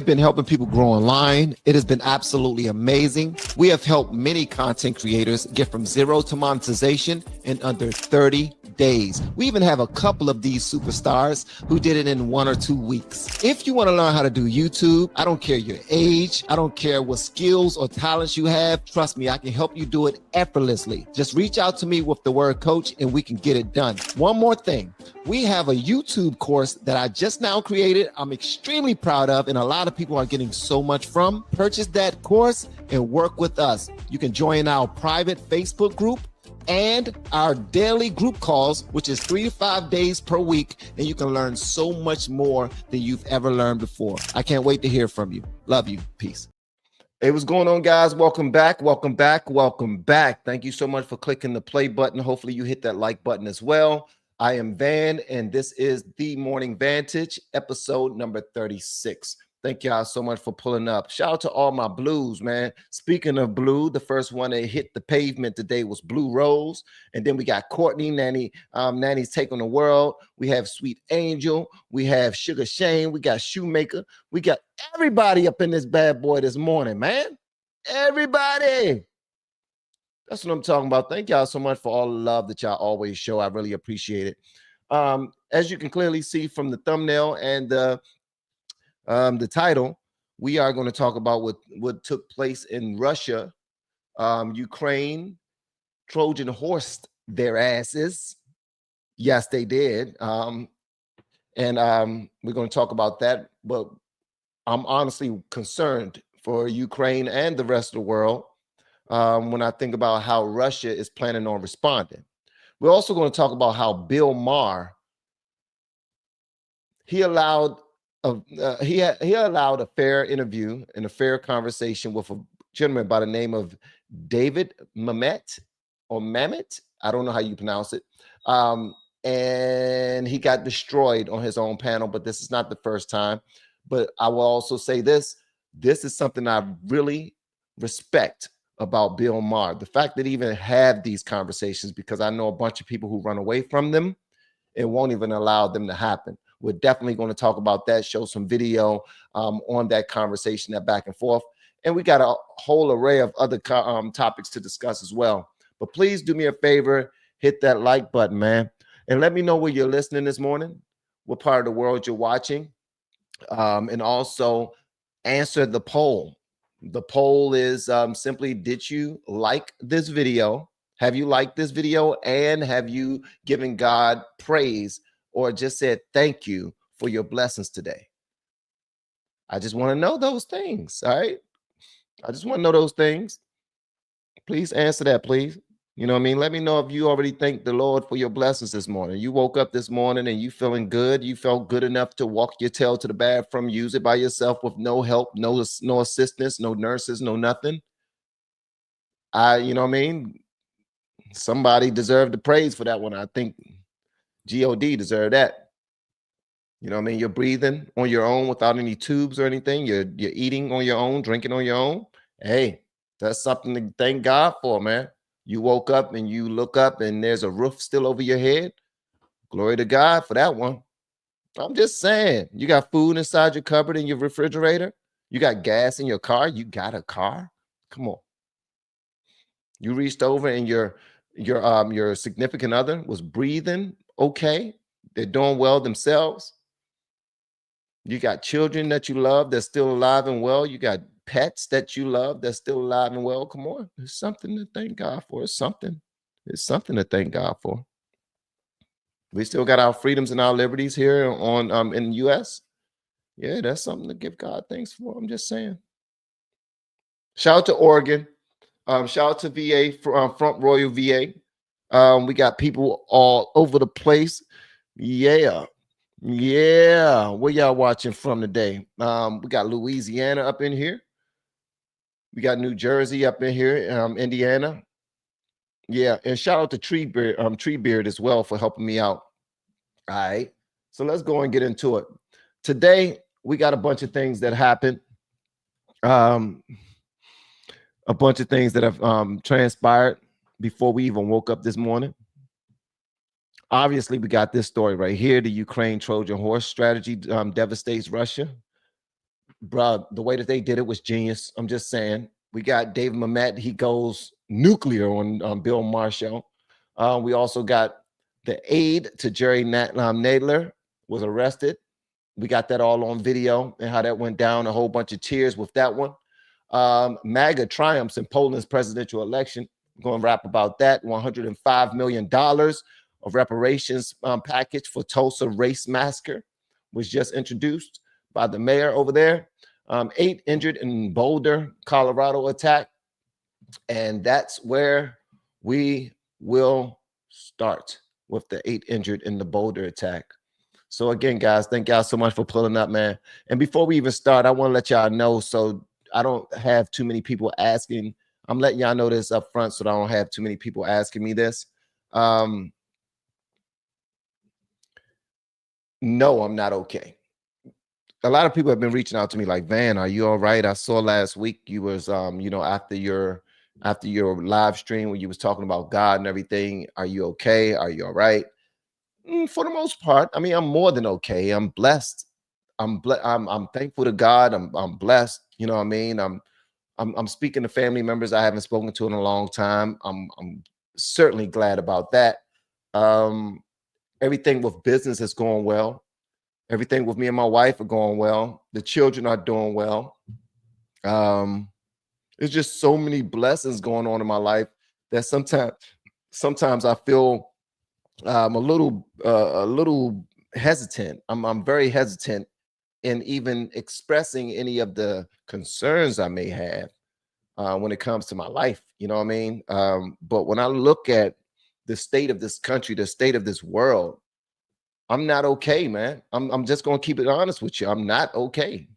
been helping people grow online. It has been absolutely amazing. We have helped many content creators get from zero to monetization in under 30 days. We even have a couple of these superstars who did it in 1 or 2 weeks. If you want to learn how to do YouTube, I don't care your age, I don't care what skills or talents you have. Trust me, I can help you do it effortlessly. Just reach out to me with the word coach and we can get it done. One more thing. We have a YouTube course that I just now created. I'm extremely proud of, and a lot of people are getting so much from. Purchase that course and work with us. You can join our private Facebook group and our daily group calls, which is 3 to 5 days per week, and you can learn so much more than you've ever learned before. I can't wait to hear from you. Love you. Peace. Hey, what's going on, guys? Welcome back. Welcome back. Welcome back. Thank you so much for clicking the play button. Hopefully you hit that like button as well. I am Van, and this is the Morning Vantage, episode number 36. Thank y'all so much for pulling up. Shout out to all my blues, man. Speaking of blue, the first one that hit the pavement today was Blue Rose. And then we got Courtney, Nanny's Take on the World. We have Sweet Angel. We have Sugar Shane. We got Shoemaker. We got everybody up in this bad boy this morning, man. Everybody. That's what I'm talking about. Thank y'all so much for all the love that y'all always show. I really appreciate it. As you can clearly see from the thumbnail and the title, we are going to talk about what took place in Russia. Ukraine, Trojan horsed their asses. Yes, they did. And we're going to talk about that. But I'm honestly concerned for Ukraine and the rest of the world. When I think about how Russia is planning on responding. We're also going to talk about how Bill Maher, he allowed a fair interview and a fair conversation with a gentleman by the name of David Mamet or Mamet. I don't know how you pronounce it. And he got destroyed on his own panel, but this is not the first time. But I will also say this is something I really respect about Bill Maher. The fact that he even have these conversations, because I know a bunch of people who run away from them and won't even allow them to happen. We're definitely going to talk about that, show some video on that conversation, that back and forth. And we got a whole array of other topics to discuss as well. But please do me a favor, hit that like button, man. And let me know where you're listening this morning, what part of the world you're watching. And also answer the poll. The poll is simply, did you like this video? Have you liked this video? And have you given God praise or just said thank you for your blessings today? I just want to know those things, all right? I just want to know those things. Please answer that, please. You know what I mean? Let me know if you already thanked the Lord for your blessings this morning. You woke up this morning and you feeling good. You felt good enough to walk your tail to the bathroom, use it by yourself with no help, no assistance, no nurses, no nothing. You know what I mean? Somebody deserved the praise for that one. I think God deserved that. You know what I mean? You're breathing on your own without any tubes or anything. You're eating on your own, drinking on your own. Hey, that's something to thank God for, man. You woke up and you look up and there's a roof still over your head. Glory to God for that one. I'm just saying, you got food inside your cupboard in your refrigerator. You got gas in your car. You got a car. Come on. You reached over and your significant other was breathing okay. They're doing well themselves. You got children that you love that's still alive and well. You got pets that you love that's still alive and well. Come on, there's something to thank God for. It's something to thank God for. We still got our freedoms and our liberties here on in the U.S. Yeah, that's something to give God thanks for. I'm just saying. Shout out to Oregon. Shout out to VA, Front Royal VA. We got people all over the place. Yeah. Where y'all watching from today? We got Louisiana up in here. We got New Jersey up in here, Indiana. Yeah, and shout out to Treebeard as well for helping me out. All right, so let's go and get into it. Today, we got a bunch of things that happened. A bunch of things that have transpired before we even woke up this morning. Obviously, we got this story right here. The Ukraine Trojan horse strategy devastates Russia. Bruh, the way that they did it was genius. I'm just saying. We got David Mamet. He goes nuclear on Bill Maher show. We also got the aide to Jerry Nadler was arrested. We got that all on video and how that went down. A whole bunch of tears with that one. MAGA triumphs in Poland's presidential election. I'm going to rap about that. $105 million of reparations package for Tulsa race massacre was just introduced by the mayor over there. 8 injured in Boulder, Colorado attack. And that's where we will start with the 8 injured in the Boulder attack. So again, guys, thank y'all so much for pulling up, man. And before we even start, I want to let y'all know, so I don't have too many people asking. I'm letting y'all know this up front so I don't have too many people asking me this. No, I'm not okay. A lot of people have been reaching out to me like, Van, are you all right? I saw last week you was, after your live stream when you was talking about God and everything. Are you okay? Are you all right? For the most part, I mean, I'm more than okay. I'm blessed. I'm thankful to God. I'm blessed. You know what I mean? I'm speaking to family members I haven't spoken to in a long time. I'm certainly glad about that. Everything with business is going well. Everything with me and my wife are going well. The children are doing well. There's just so many blessings going on in my life that sometimes I feel a little hesitant. I'm very hesitant in even expressing any of the concerns I may have when it comes to my life. You know what I mean? But when I look at the state of this country, the state of this world, I'm not okay, man. I'm just gonna keep it honest with you. I'm not okay.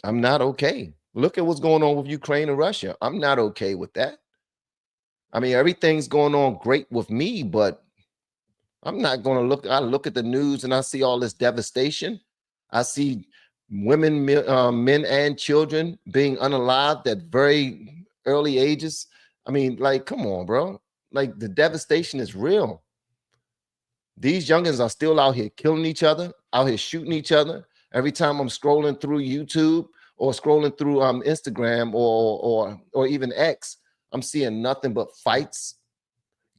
I'm not okay. Look at what's going on with Ukraine and Russia. I'm not okay with that. I mean, everything's going on great with me, but I'm not going to look. I look at the news and I see all this devastation. I see women, men, and children being unalived at very early ages. I mean, like, come on, bro. Like, the devastation is real. These youngins are still out here killing each other, out here shooting each other. Every time I'm scrolling through YouTube or scrolling through Instagram or even X, I'm seeing nothing but fights,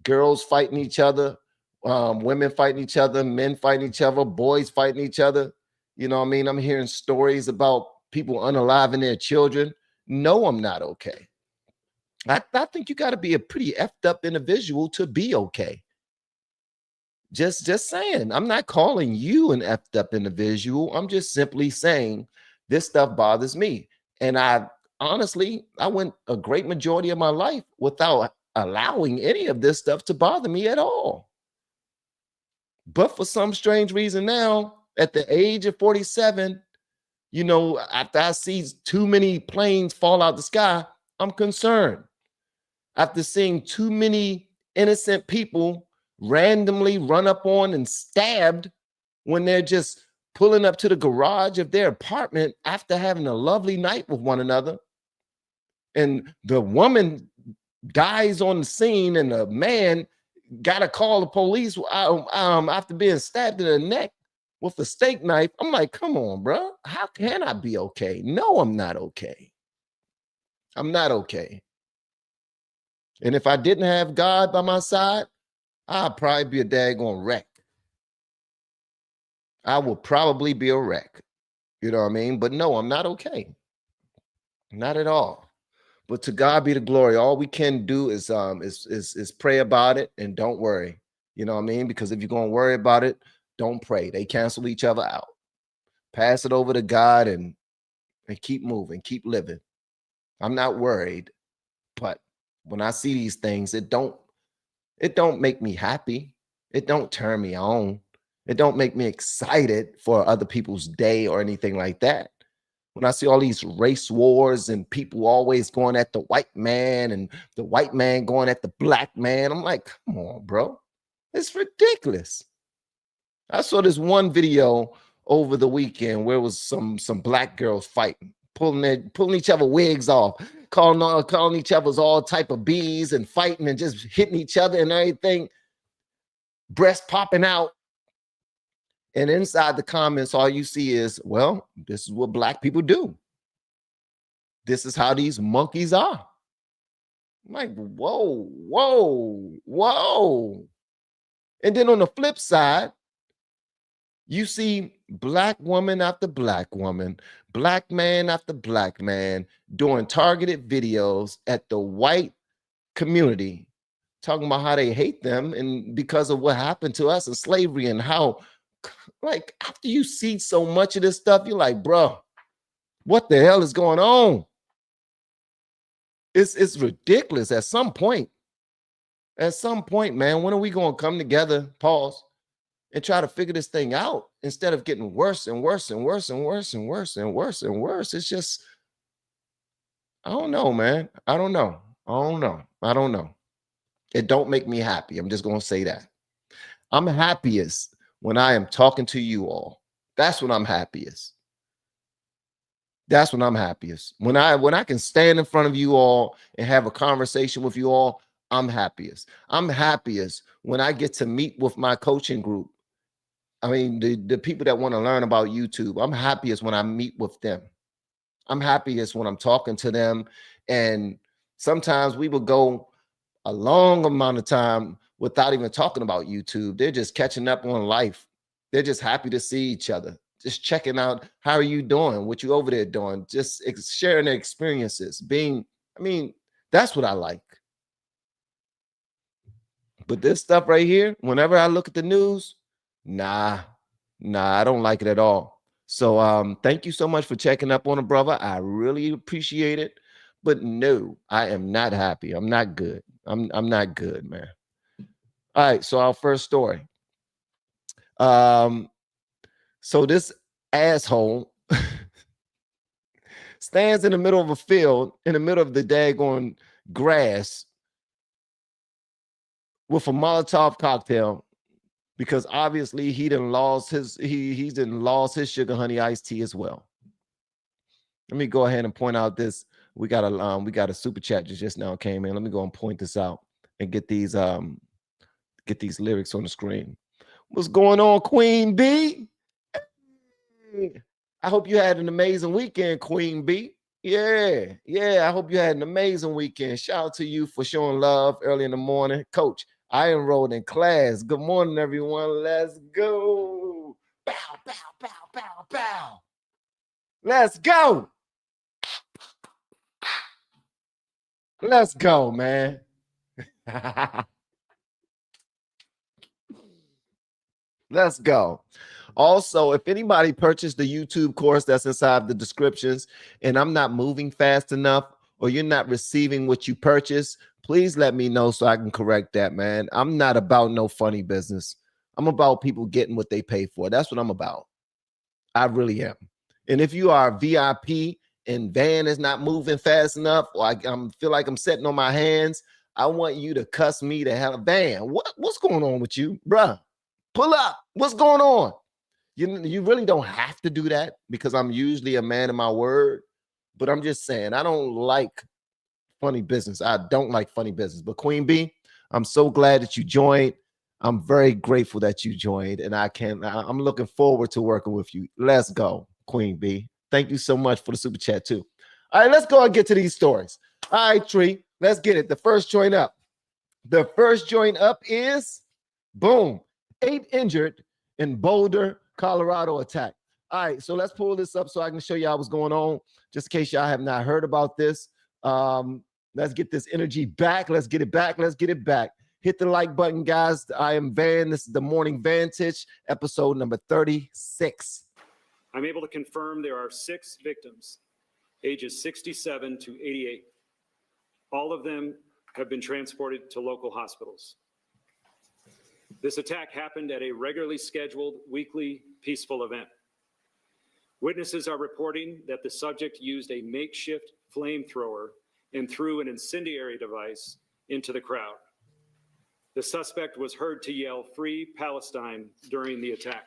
girls fighting each other, women fighting each other, men fighting each other, boys fighting each other. You know what I mean? I'm hearing stories about people unaliving their children. No, I'm not okay. I think you got to be a pretty effed up individual to be okay. Just saying. I'm not calling you an effed up individual. I'm just simply saying this stuff bothers me. And I went a great majority of my life without allowing any of this stuff to bother me at all. But for some strange reason now, at the age of 47, after I see too many planes fall out the sky, I'm concerned. After seeing too many innocent people randomly run up on and stabbed when they're just pulling up to the garage of their apartment after having a lovely night with one another, and the woman dies on the scene and the man got to call the police after being stabbed in the neck with a steak knife. I'm like, come on, bro. How can I be okay? No, I'm not okay. I'm not okay. And if I didn't have God by my side, I'd probably be a daggone wreck. I will probably be a wreck. You know what I mean? But no, I'm not okay. Not at all. But to God be the glory. All we can do is pray about it and don't worry. You know what I mean? Because if you're going to worry about it, don't pray. They cancel each other out. Pass it over to God and keep moving, keep living. I'm not worried, but when I see these things, it don't make me happy. It don't turn me on. It don't make me excited for other people's day or anything like that. When I see all these race wars and people always going at the white man and the white man going at the black man, I'm like, come on, bro. It's ridiculous. I saw this one video over the weekend where it was some black girls fighting, pulling each other wigs off, calling each other's all type of bees and fighting and just hitting each other and everything, breast popping out. And inside the comments, all you see is, well, this is what black people do. This is how these monkeys are. I'm like, whoa, whoa, whoa. And then on the flip side, you see black woman after black woman, black man after black man doing targeted videos at the white community, talking about how they hate them and because of what happened to us in slavery, and how, like, after you see so much of this stuff, you're like, bro, what the hell is going on? It's ridiculous. At some point, man, when are we going to come together, pause, and try to figure this thing out instead of getting worse and worse and worse and worse and worse and worse and worse? It's just, I don't know, man. I don't know. It don't make me happy. I'm just going to say that. I'm happiest when I am talking to you all. That's when I'm happiest. That's when I'm happiest. When I can stand in front of you all and have a conversation with you all, I'm happiest. I'm happiest when I get to meet with my coaching group. I mean, the people that want to learn about YouTube, I'm happiest when I meet with them. I'm happiest when I'm talking to them. And sometimes we will go a long amount of time without even talking about YouTube. They're just catching up on life. They're just happy to see each other. Just checking out, how are you doing? What you over there doing? Just sharing their experiences. That's what I like. But this stuff right here, whenever I look at the news, nah, I don't like it at all. So thank you so much for checking up on a brother. I really appreciate it. But no, I am not happy. I'm not good. I'm not good, man. All right, so our first story. So this asshole stands in the middle of a field, in the middle of the daggone grass, with a Molotov cocktail, because obviously he done lost his his sugar honey iced tea as well. Let me go ahead and point out this. We got a super chat just now came in. Let me go and point this out and get these lyrics on the screen. What's going on, Queen B? I hope you had an amazing weekend, Queen B. Yeah. I hope you had an amazing weekend. Shout out to you for showing love early in the morning. Coach, I enrolled in class. Good morning, everyone. Let's go. Bow, bow, bow, bow, bow. Let's go. Let's go, man. Let's go. Also, if anybody purchased the YouTube course that's inside the descriptions and I'm not moving fast enough, or you're not receiving what you purchased, please let me know so I can correct that, man. I'm not about no funny business. I'm about people getting what they pay for. That's what I'm about. I really am. And if you are a VIP and van is not moving fast enough, or I feel like I'm sitting on my hands, I want you to cuss me to hell. Van, what's going on with you, bruh? Pull up. What's going on? You really don't have to do that, because I'm usually a man of my word. But I'm just saying, I don't like funny business. I don't like funny business. But Queen B, I'm so glad that you joined. I'm very grateful that you joined, and I'm looking forward to working with you. Let's go, Queen B. Thank you so much for the super chat too. All right, let's go and get to these stories. All right, Tree, let's get it. The first joint up. The first joint up is, boom, 8 injured in Boulder, Colorado attack. All right, so let's pull this up so I can show y'all what's going on, just in case y'all have not heard about this. Let's get this energy back. Let's get it back. Let's get it back. Hit the like button, guys. I am Van. This is the Morning Vantage, episode number 36. I'm able to confirm there are 6 victims, ages 67 to 88. All of them have been transported to local hospitals. This attack happened at a regularly scheduled weekly peaceful event. Witnesses are reporting that the subject used a makeshift flamethrower and threw an incendiary device into the crowd. The suspect was heard to yell "Free Palestine" during the attack.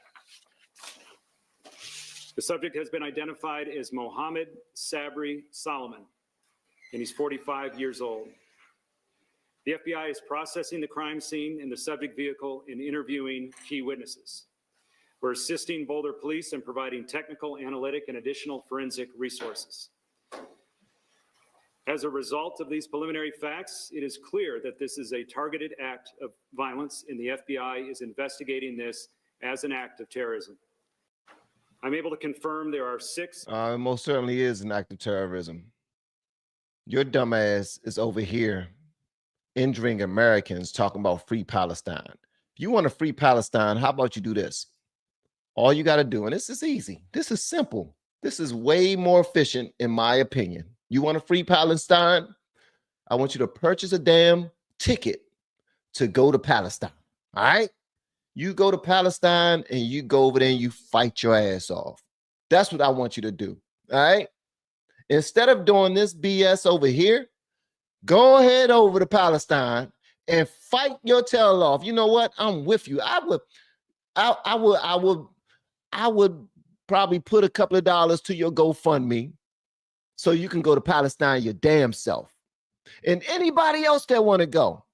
The subject has been identified as Mohammed Sabri Solomon, and he's 45 years old. The FBI is processing the crime scene and the subject vehicle and interviewing key witnesses. We're assisting Boulder police in providing technical, analytic, and additional forensic resources. As a result of these preliminary facts, it is clear that this is a targeted act of violence, and the FBI is investigating this as an act of terrorism. I'm able to confirm there are 6. It most certainly is an act of terrorism. Your dumbass is over here injuring Americans talking about free Palestine. If you want to free Palestine, how about you do this? All you got to do, and this is easy. This is simple. This is way more efficient, in my opinion. You want to free Palestine? I want you to purchase a damn ticket to go to Palestine. All right? You go to Palestine and you go over there and you fight your ass off. That's what I want you to do. All right? Instead of doing this BS over here, go ahead over to Palestine and fight your tail off. You know what? I'm with you. I would probably put a couple of dollars to your GoFundMe so you can go to Palestine your damn self. And anybody else that want to go,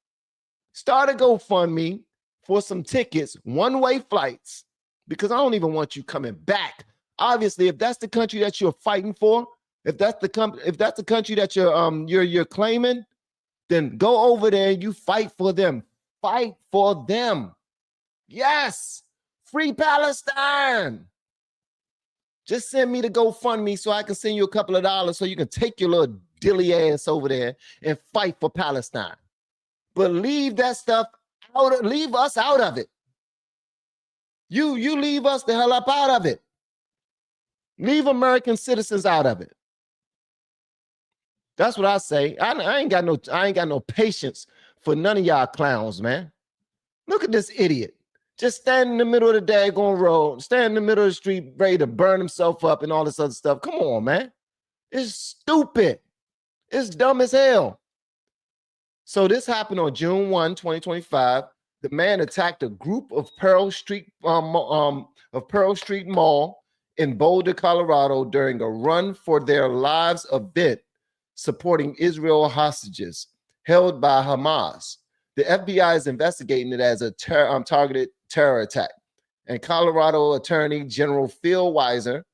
start a GoFundMe for some tickets, one-way flights, because I don't even want you coming back. Obviously, if that's the country that you're fighting for, if that's the country that you're claiming, then go over there and you fight for them. Fight for them. Yes. Free Palestine. Just send me the GoFundMe so I can send you a couple of dollars so you can take your little dilly ass over there and fight for Palestine. But leave that stuff out. Leave us out of it. You leave us the hell up out of it. Leave American citizens out of it. That's what I say. I ain't got no patience for none of y'all clowns, man. Look at this idiot. Just stand in the middle of the daggone road, stand in the middle of the street, ready to burn himself up and all this other stuff. Come on, man. It's stupid. It's dumb as hell. So this happened on June 1, 2025. The man attacked a group of Pearl Street Mall in Boulder, Colorado during a Run for Their Lives event supporting Israel hostages held by Hamas. The FBI is investigating it as a targeted terror attack. And Colorado Attorney General Phil Weiser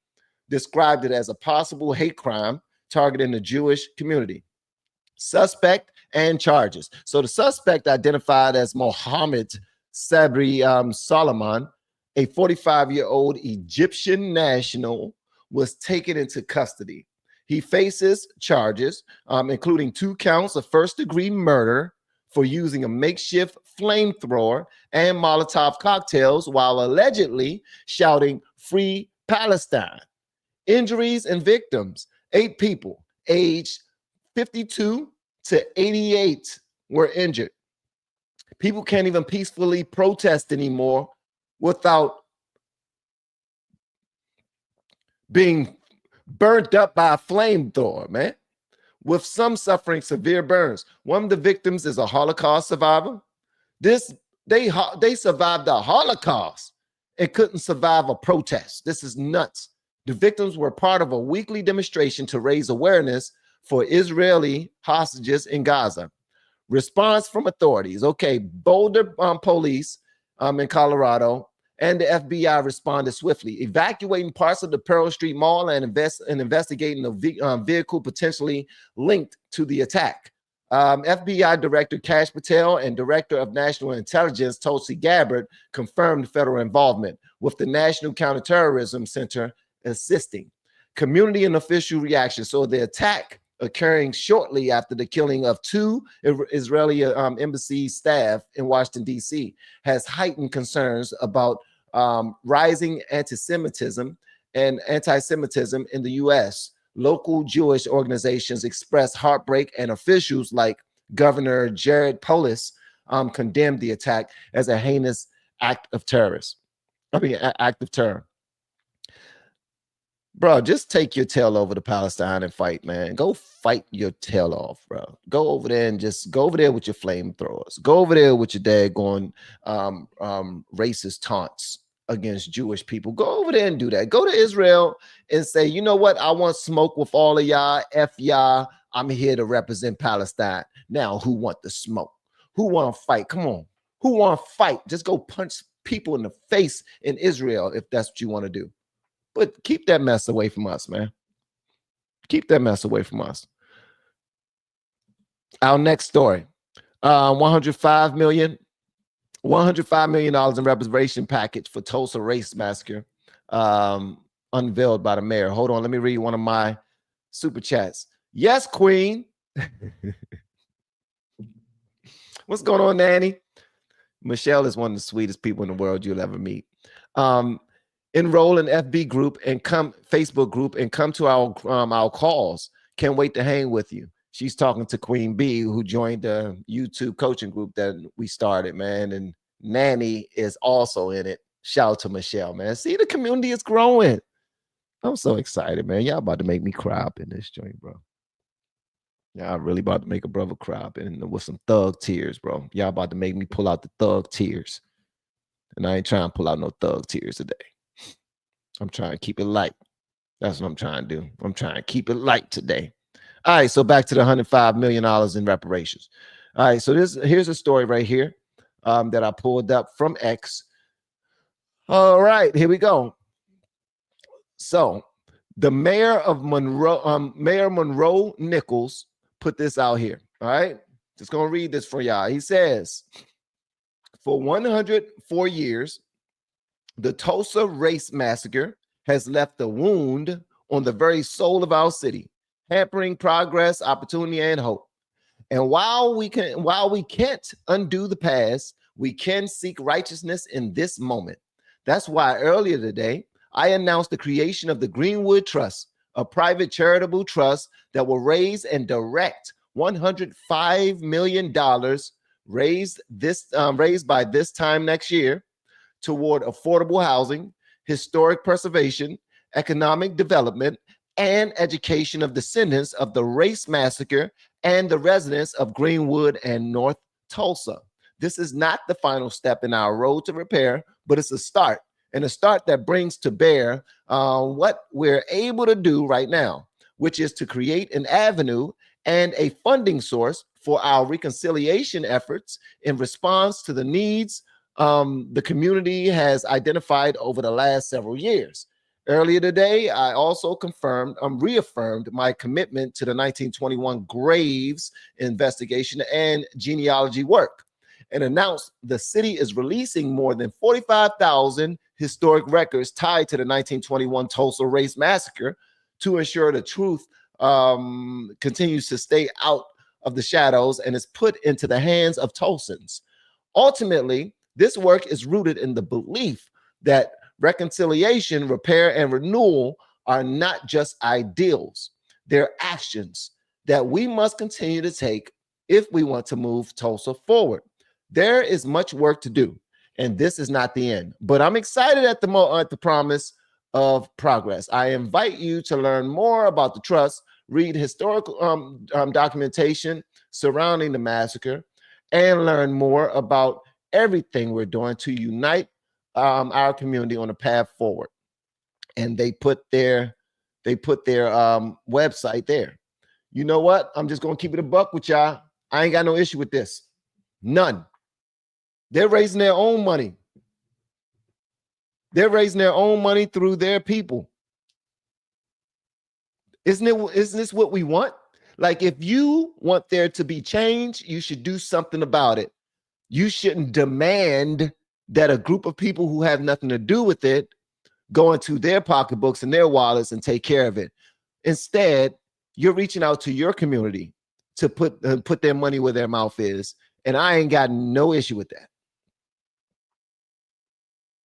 described it as a possible hate crime targeting the Jewish community. Suspect and charges. So the suspect, identified as Mohammed Sabri Solomon, a 45-year-old Egyptian national, was taken into custody. He faces charges, including 2 counts of first-degree murder for using a makeshift flamethrower and Molotov cocktails while allegedly shouting "Free Palestine." Injuries and victims: 8 people aged 52 to 88 were injured. People can't even peacefully protest anymore without being burnt up by a flamethrower, man, with some suffering severe burns. One of the victims is a Holocaust survivor. They survived the Holocaust and couldn't survive a protest. This is nuts. The victims were part of a weekly demonstration to raise awareness for Israeli hostages in Gaza. Response from authorities. Okay, Boulder police in Colorado and the FBI responded swiftly, evacuating parts of the Pearl Street Mall and investigating a vehicle potentially linked to the attack. FBI Director Kash Patel and Director of National Intelligence Tulsi Gabbard confirmed federal involvement, with the National Counterterrorism Center assisting. Community and official reaction. So the attack occurring shortly after the killing of 2 Israeli embassy staff in Washington, D.C., has heightened concerns about rising anti-Semitism in the U.S. Local Jewish organizations expressed heartbreak, and officials like Governor Jared Polis condemned the attack as a heinous act of terror. Bro, just take your tail over to Palestine and fight, man. Go fight your tail off, bro. Go over there and just go over there with your flamethrowers. Go over there with your daggone racist taunts against Jewish people. Go over there and do that. Go to Israel and say, you know what? I want smoke with all of y'all. F y'all. I'm here to represent Palestine. Now, who want the smoke? Who want to fight? Come on. Who want to fight? Just go punch people in the face in Israel if that's what you want to do. But keep that mess away from us, man. Keep that mess away from us. Our next story, $105 million in reparation package for Tulsa race massacre, unveiled by the mayor. Hold on, let me read one of my super chats. Yes, Queen. What's going on, Nanny? Michelle is one of the sweetest people in the world you'll ever meet. Enroll in FB group and come Facebook group and come to our calls. Can't wait to hang with you. She's talking to Queen B, who joined the YouTube coaching group that we started, man. And Nanny is also in it. Shout out to Michelle, man. See, the community is growing. I'm so excited, man. Y'all about to make me cry up in this joint, bro. Y'all really about to make a brother cry up and with some thug tears, bro. Y'all about to make me pull out the thug tears. And I ain't trying to pull out no thug tears today. I'm trying to keep it light. That's what I'm trying to do. I'm trying to keep it light today. All right, so back to the $105 million in reparations. All right, so here's a story right here that I pulled up from X. All right, here we go. So the mayor of Monroe, Mayor Monroe Nichols, put this out here. All right, just gonna read this for y'all. He says, for 104 years, the Tulsa race massacre has left a wound on the very soul of our city, hampering progress, opportunity, and hope. And while we can't undo the past, we can seek righteousness in this moment. That's why earlier today, I announced the creation of the Greenwood Trust, a private charitable trust that will raise and direct $105 million raised by this time next year toward affordable housing, historic preservation, economic development, and education of descendants of the race massacre and the residents of Greenwood and North Tulsa. This is not the final step in our road to repair, but it's a start, and a start that brings to bear what we're able to do right now, which is to create an avenue and a funding source for our reconciliation efforts in response to the needs the community has identified over the last several years. Earlier today, I also reaffirmed my commitment to the 1921 graves investigation and genealogy work, and announced the city is releasing more than 45,000 historic records tied to the 1921 Tulsa race massacre to ensure the truth continues to stay out of the shadows and is put into the hands of Tulsans. Ultimately, this work is rooted in the belief that reconciliation, repair, and renewal are not just ideals. They're actions that we must continue to take if we want to move Tulsa forward. There is much work to do, and this is not the end. But I'm excited at the promise of progress. I invite you to learn more about the trust, read historical documentation surrounding the massacre, and learn more about everything we're doing to unite our community on a path forward. And they put their website there. You know what? I'm just gonna keep it a buck with y'all. I ain't got no issue with this. None. They're raising their own money. They're raising their own money through their people. Isn't this what we want? Like, if you want there to be change, you should do something about it. You shouldn't demand that a group of people who have nothing to do with it go into their pocketbooks and their wallets and take care of it. Instead, you're reaching out to your community to put their money where their mouth is. And I ain't got no issue with that.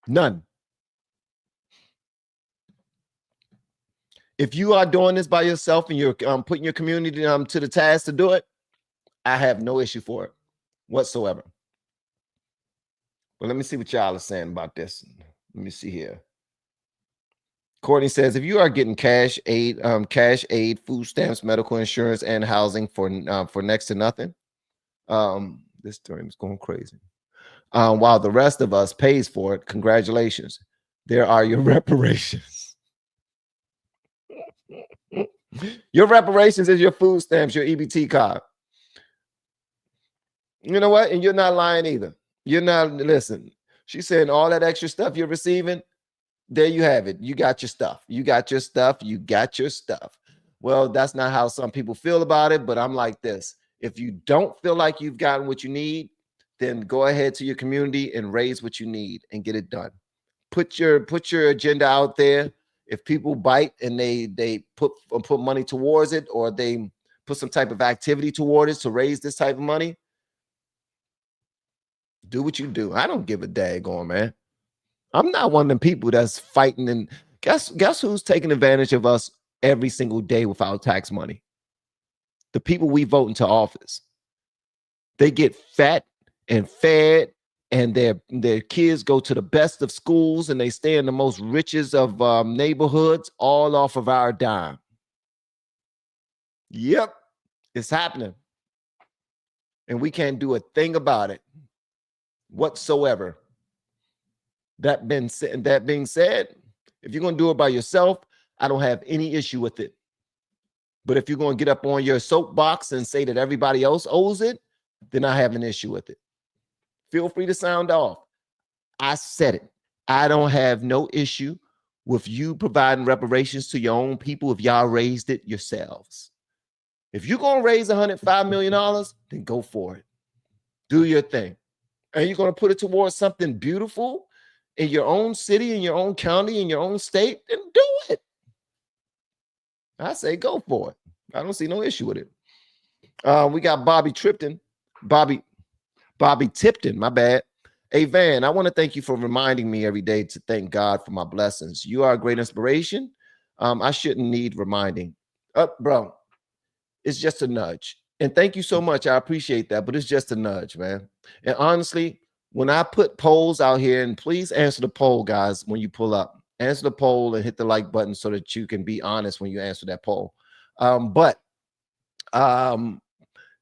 None. If you are doing this by yourself and you're putting your community to the task to do it, I have no issue for it whatsoever. But let me see what y'all are saying about this. Let me see here. Courtney says, if you are getting cash aid, food stamps, medical insurance, and housing for next to nothing, this term is going crazy. While the rest of us pays for it, congratulations. There are your reparations. Your reparations is your food stamps, your EBT card. You know what? And you're not lying either. You're not, listen, She's saying all that extra stuff you're receiving, there you have it. You got your stuff. You got your stuff. You got your stuff. Well, that's not how some people feel about it, but I'm like this. If you don't feel like you've gotten what you need, then go ahead to your community and raise what you need and get it done. Put your agenda out there. If people bite and they put money towards it, or they put some type of activity toward it to raise this type of money, do what you do. I don't give a daggone, man. I'm not one of them people that's fighting. And guess who's taking advantage of us every single day with our tax money? The people we vote into office. They get fat and fed, and their kids go to the best of schools, and they stay in the most richest of neighborhoods, all off of our dime. Yep, it's happening. And we can't do a thing about it whatsoever. That being said, if you're going to do it by yourself, I don't have any issue with it. But if you're going to get up on your soapbox and say that everybody else owes it, then I have an issue with it. Feel free to sound off. I said it. I don't have no issue with you providing reparations to your own people if y'all raised it yourselves. If you're going to raise $105 million, then go for it. Do your thing. And you're going to put it towards something beautiful in your own city, in your own county, in your own state, then do it. I say go for it. I don't see no issue with it. We got Bobby Tipton, my bad. Hey, Van, I want to thank you for reminding me every day to thank God for my blessings. You are a great inspiration. I shouldn't need reminding. Bro, it's just a nudge. And thank you so much. I appreciate that, but it's just a nudge, man. And honestly, when I put polls out here, and please answer the poll, guys, when you pull up. Answer the poll and hit the like button so that you can be honest when you answer that poll.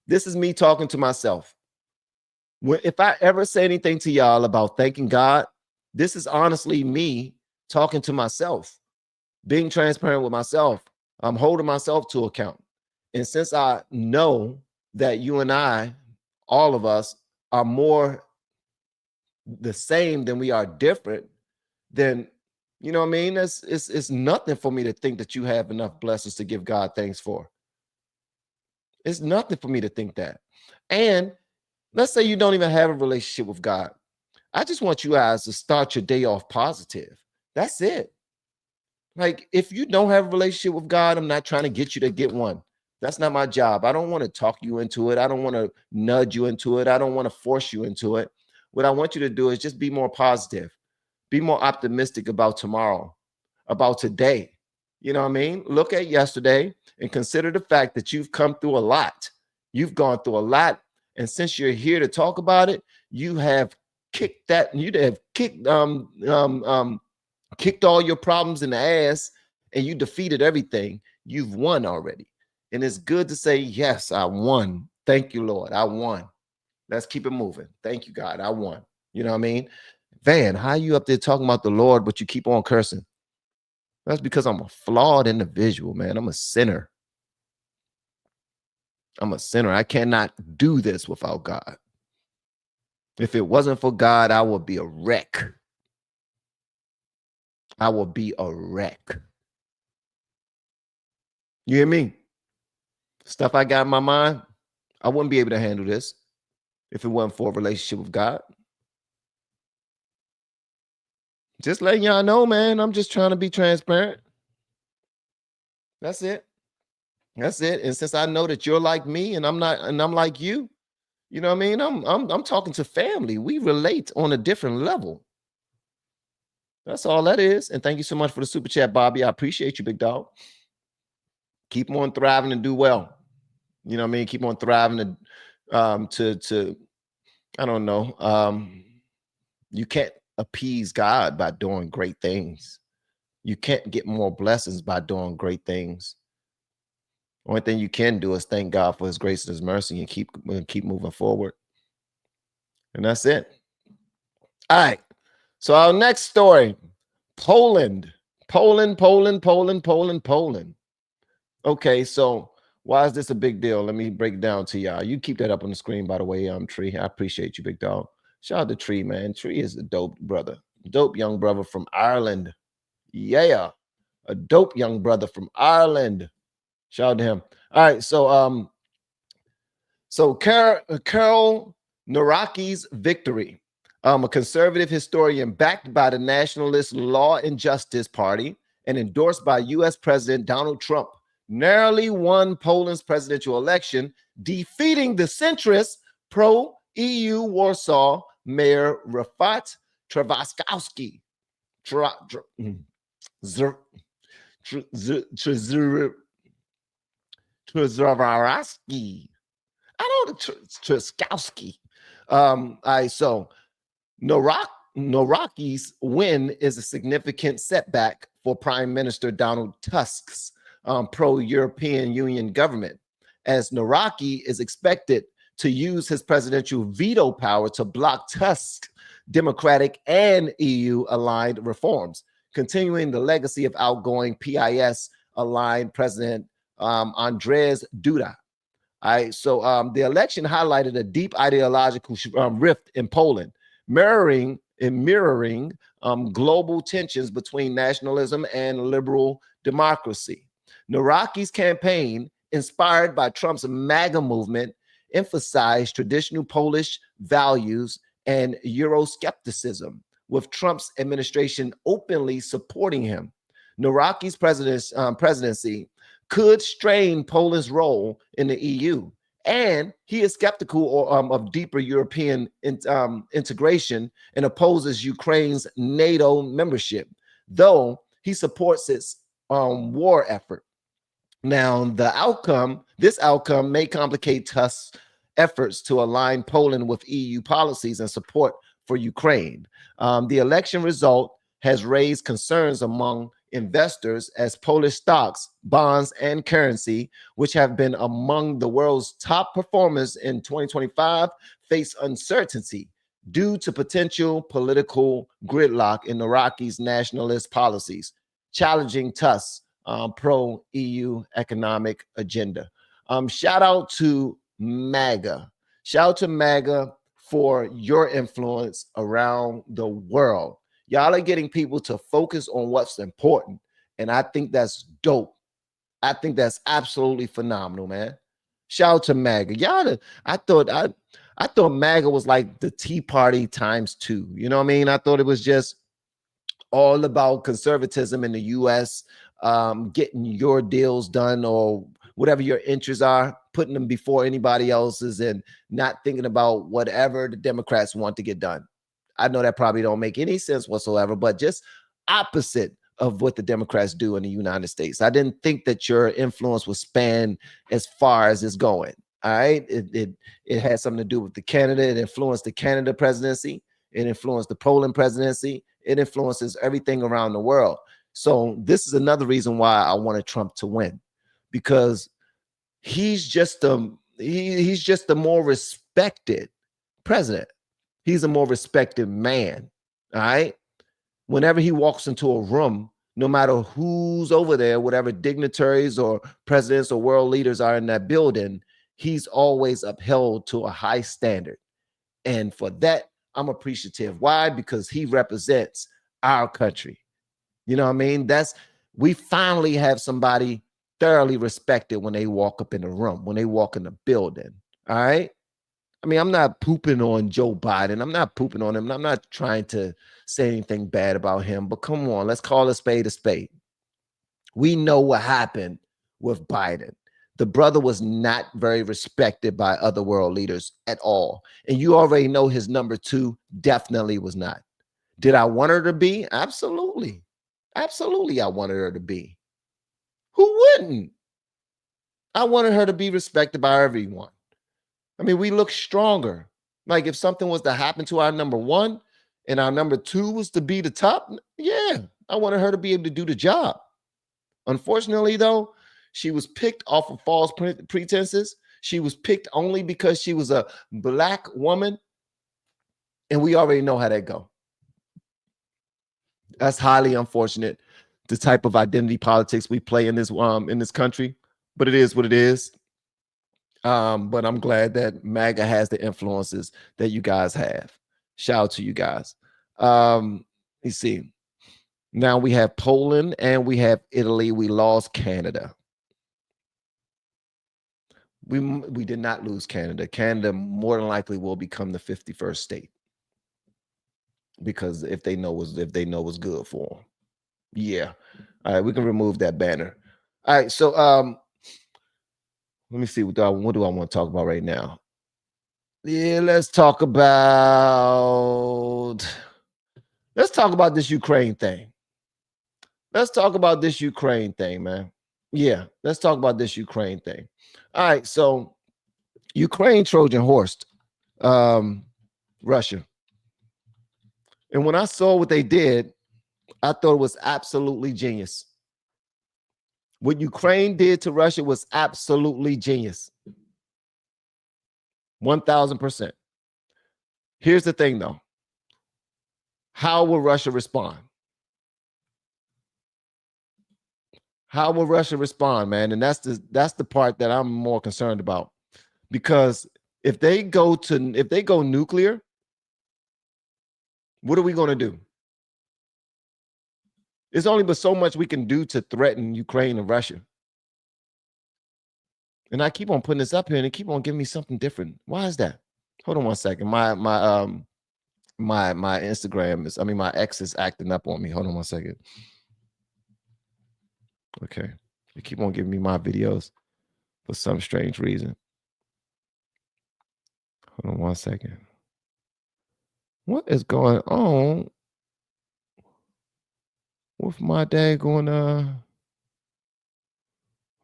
This is me talking to myself. If I ever say anything to y'all about thanking God, this is honestly me talking to myself, being transparent with myself. I'm holding myself to account. And since I know that you and I, all of us, are more the same than we are different, then, you know what I mean? It's nothing for me to think that you have enough blessings to give God thanks for. It's nothing for me to think that. And let's say you don't even have a relationship with God. I just want you guys to start your day off positive. That's it. Like, if you don't have a relationship with God, I'm not trying to get you to get one. That's not my job. I don't want to talk you into it. I don't want to nudge you into it. I don't want to force you into it. What I want you to do is just be more positive. Be more optimistic about tomorrow, about today. You know what I mean? Look at yesterday and consider the fact that you've come through a lot. You've gone through a lot. And since you're here to talk about it, you have kicked all your problems in the ass, and you defeated everything. You've won already. And it's good to say, yes, I won. Thank you, Lord. I won. Let's keep it moving. Thank you, God. I won. You know what I mean? Van, how are you up there talking about the Lord, but you keep on cursing? That's because I'm a flawed individual, man. I'm a sinner. I'm a sinner. I cannot do this without God. If it wasn't for God, I would be a wreck. I will be a wreck. You hear me? Stuff I got in my mind, I wouldn't be able to handle this if it wasn't for a relationship with God. Just letting y'all know, man, I'm just trying to be transparent. That's it. That's it. And since I know that you're like me and I'm not, and I'm like you, you know what I mean? I'm talking to family. We relate on a different level. That's all that is. And thank you so much for the super chat, Bobby. I appreciate you, big dog. Keep on thriving and do well. You know what I mean? Keep on thriving to I don't know. You can't appease God by doing great things. You can't get more blessings by doing great things. Only thing you can do is thank God for his grace and his mercy and keep moving forward. And that's it. All right. So our next story, Poland. Okay, so why is this a big deal? Let me break it down to y'all. You keep that up on the screen, by the way, Tree. I appreciate you, big dog. Shout out to Tree, man. Tree is a dope brother, dope young brother from Ireland. Yeah, a dope young brother from Ireland. Shout out to him. All right, so Carol Naraki's victory, a conservative historian backed by the Nationalist Law and Justice Party and endorsed by U.S. President Donald Trump, narrowly won Poland's presidential election, defeating the centrist pro-EU Warsaw Mayor Rafat Trzaskowski. Trzaskowski. I know the Trzaskowski. All right, so Naraki's win is a significant setback for Prime Minister Donald Tusk's pro-European Union government, as Naraki is expected to use his presidential veto power to block Tusk's democratic and EU-aligned reforms, continuing the legacy of outgoing PIS-aligned President Andrzej Duda. All right, so the election highlighted a deep ideological rift in Poland, mirroring global tensions between nationalism and liberal democracy. Naraki's campaign, inspired by Trump's MAGA movement, emphasized traditional Polish values and Euroscepticism, with Trump's administration openly supporting him. Naraki's presidency could strain Poland's role in the EU, and he is skeptical of deeper European integration and opposes Ukraine's NATO membership, though he supports its war effort. Now, this outcome may complicate Tusk's efforts to align Poland with EU policies and support for Ukraine. The election result has raised concerns among investors as Polish stocks, bonds, and currency, which have been among the world's top performers in 2025, face uncertainty due to potential political gridlock in Iraqi's nationalist policies, challenging Tusk's pro-EU economic agenda. Shout out to MAGA. Shout out to MAGA for your influence around the world. Y'all are getting people to focus on what's important. And I think that's dope. I think that's absolutely phenomenal, man. Shout out to MAGA. I thought MAGA was like the Tea Party ×2. You know what I mean? I thought it was just all about conservatism in the US, getting your deals done or whatever your interests are, putting them before anybody else's and not thinking about whatever the Democrats want to get done. I know that probably don't make any sense whatsoever, but just opposite of what the Democrats do in the United States. I didn't think that your influence would span as far as it's going. All right. It had something to do with the Canada. It influenced the Canada presidency. It influenced the Poland presidency. It influences everything around the world. So this is another reason why I wanted Trump to win, because he's just a more respected president. He's a more respected man. All right. Whenever he walks into a room, no matter who's over there, whatever dignitaries or presidents or world leaders are in that building, he's always upheld to a high standard. And for that, I'm appreciative. Why? Because he represents our country. You know what I mean? We finally have somebody thoroughly respected when they walk up in the room, when they walk in the building. All right. I mean, I'm not pooping on Joe Biden. I'm not pooping on him. I'm not trying to say anything bad about him, but come on, let's call a spade a spade. We know what happened with Biden. The brother was not very respected by other world leaders at all. And you already know his number two definitely was not. Did I want her to be? Absolutely. Absolutely, I wanted her to be. Who wouldn't? I wanted her to be respected by everyone. I mean, we look stronger. Like if something was to happen to our number one and our number two was to be the top, yeah, I wanted her to be able to do the job. Unfortunately, though, she was picked off of false pretenses. She was picked only because she was a Black woman. And we already know how that go. That's highly unfortunate, the type of identity politics we play in this country. But it is what it is. But I'm glad that MAGA has the influences that you guys have. Shout out to you guys. You see, now we have Poland and we have Italy. We lost Canada. We did not lose Canada. Canada more than likely will become the 51st state because if they know what's good for them. Yeah. All right, we can remove that banner. All right, so let me see what do I want to talk about right now. Yeah, let's talk about this Ukraine thing. Let's talk about this Ukraine thing, man. Yeah, let's talk about this Ukraine thing. All right, so Ukraine Trojan horsed Russia. And when I saw what they did, I thought it was absolutely genius. What Ukraine did to Russia was absolutely genius. 1000%. Here's the thing, though. How will Russia respond? How will Russia respond, man? And that's the part that I'm more concerned about. Because if they go nuclear, what are we going to do? There's only but so much we can do to threaten Ukraine and Russia. And I keep on putting this up here and they keep on giving me something different. Why is that? Hold on one second. My Instagram my X is acting up on me. Hold on one second. Okay. They keep on giving me my videos for some strange reason. Hold on one second. What is going on with my day going hold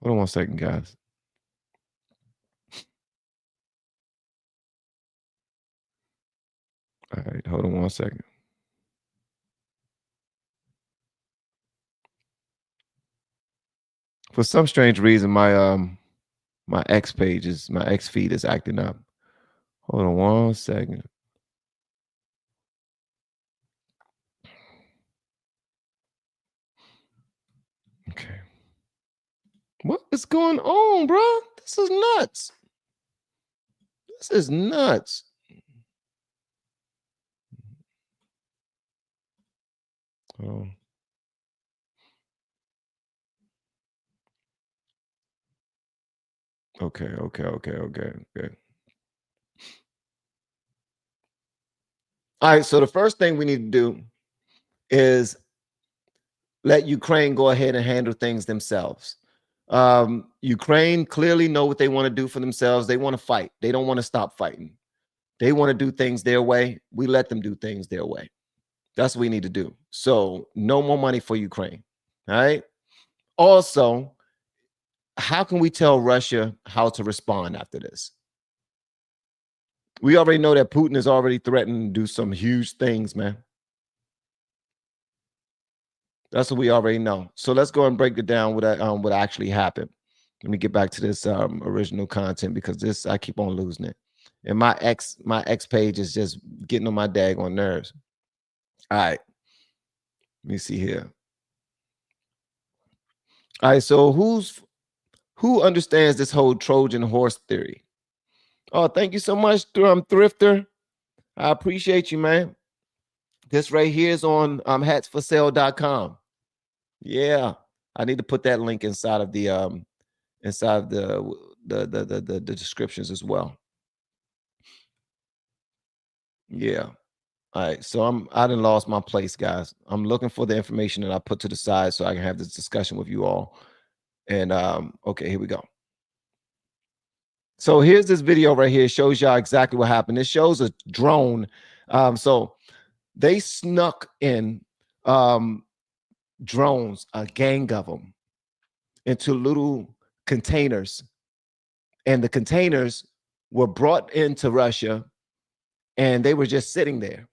on one second, guys. All right, hold on one second. For some strange reason, my X feed is acting up. Hold on one second. Okay. What is going on, bro? This is nuts. This is nuts. Oh. Okay. All right, so the first thing we need to do is let Ukraine go ahead and handle things themselves. Ukraine clearly know what they want to do for themselves. They want to fight. They don't want to stop fighting. They want to do things their way. We let them do things their way. That's what we need to do. So no more money for Ukraine. All right. Also, how can we tell Russia how to respond after this? We already know that Putin is already threatening to do some huge things, man. That's what we already know. So let's go and break it down what actually happened. Let me get back to this original content because this I keep on losing it. And my X page is just getting on my daggone nerves. All right. Let me see here. All right, so who understands this whole Trojan horse theory? Oh, thank you so much, Thrifter. I appreciate you, man. This right here is on hatsforsale.com. Yeah, I need to put that link inside of the descriptions as well. Yeah. All right. So I done lost my place, guys. I'm looking for the information that I put to the side so I can have this discussion with you all. And okay, here we go. So here's this video right here. It shows y'all exactly what happened. It shows a drone. So they snuck in drones, a gang of them, into little containers. And the containers were brought into Russia and they were just sitting there.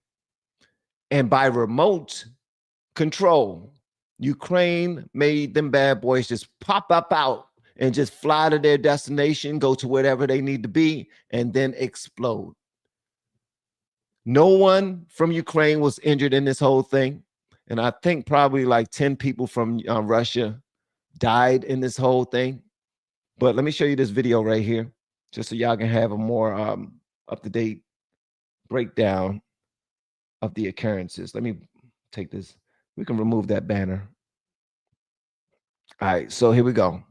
And by remote control, Ukraine made them bad boys just pop up out and just fly to their destination, go to wherever they need to be, and then explode. No one from Ukraine was injured in this whole thing. And I think probably like 10 people from Russia died in this whole thing. But let me show you this video right here, just so y'all can have a more up-to-date breakdown of the occurrences. Let me take this. We can remove that banner. All right, so here we go.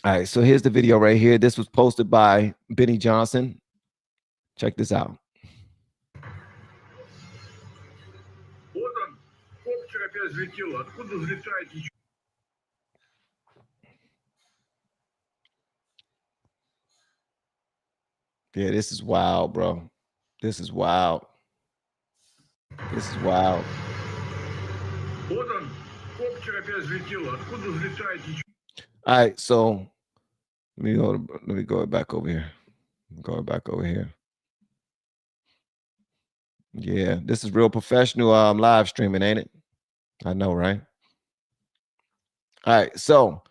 All right, so here's the video right here. This was posted by Benny Johnson. Check this out. Yeah, this is wild, bro. This is wild. This is wild. All right, so let me go back over here. Go back over here. Yeah, this is real professional live streaming, ain't it? I know, right? All right, so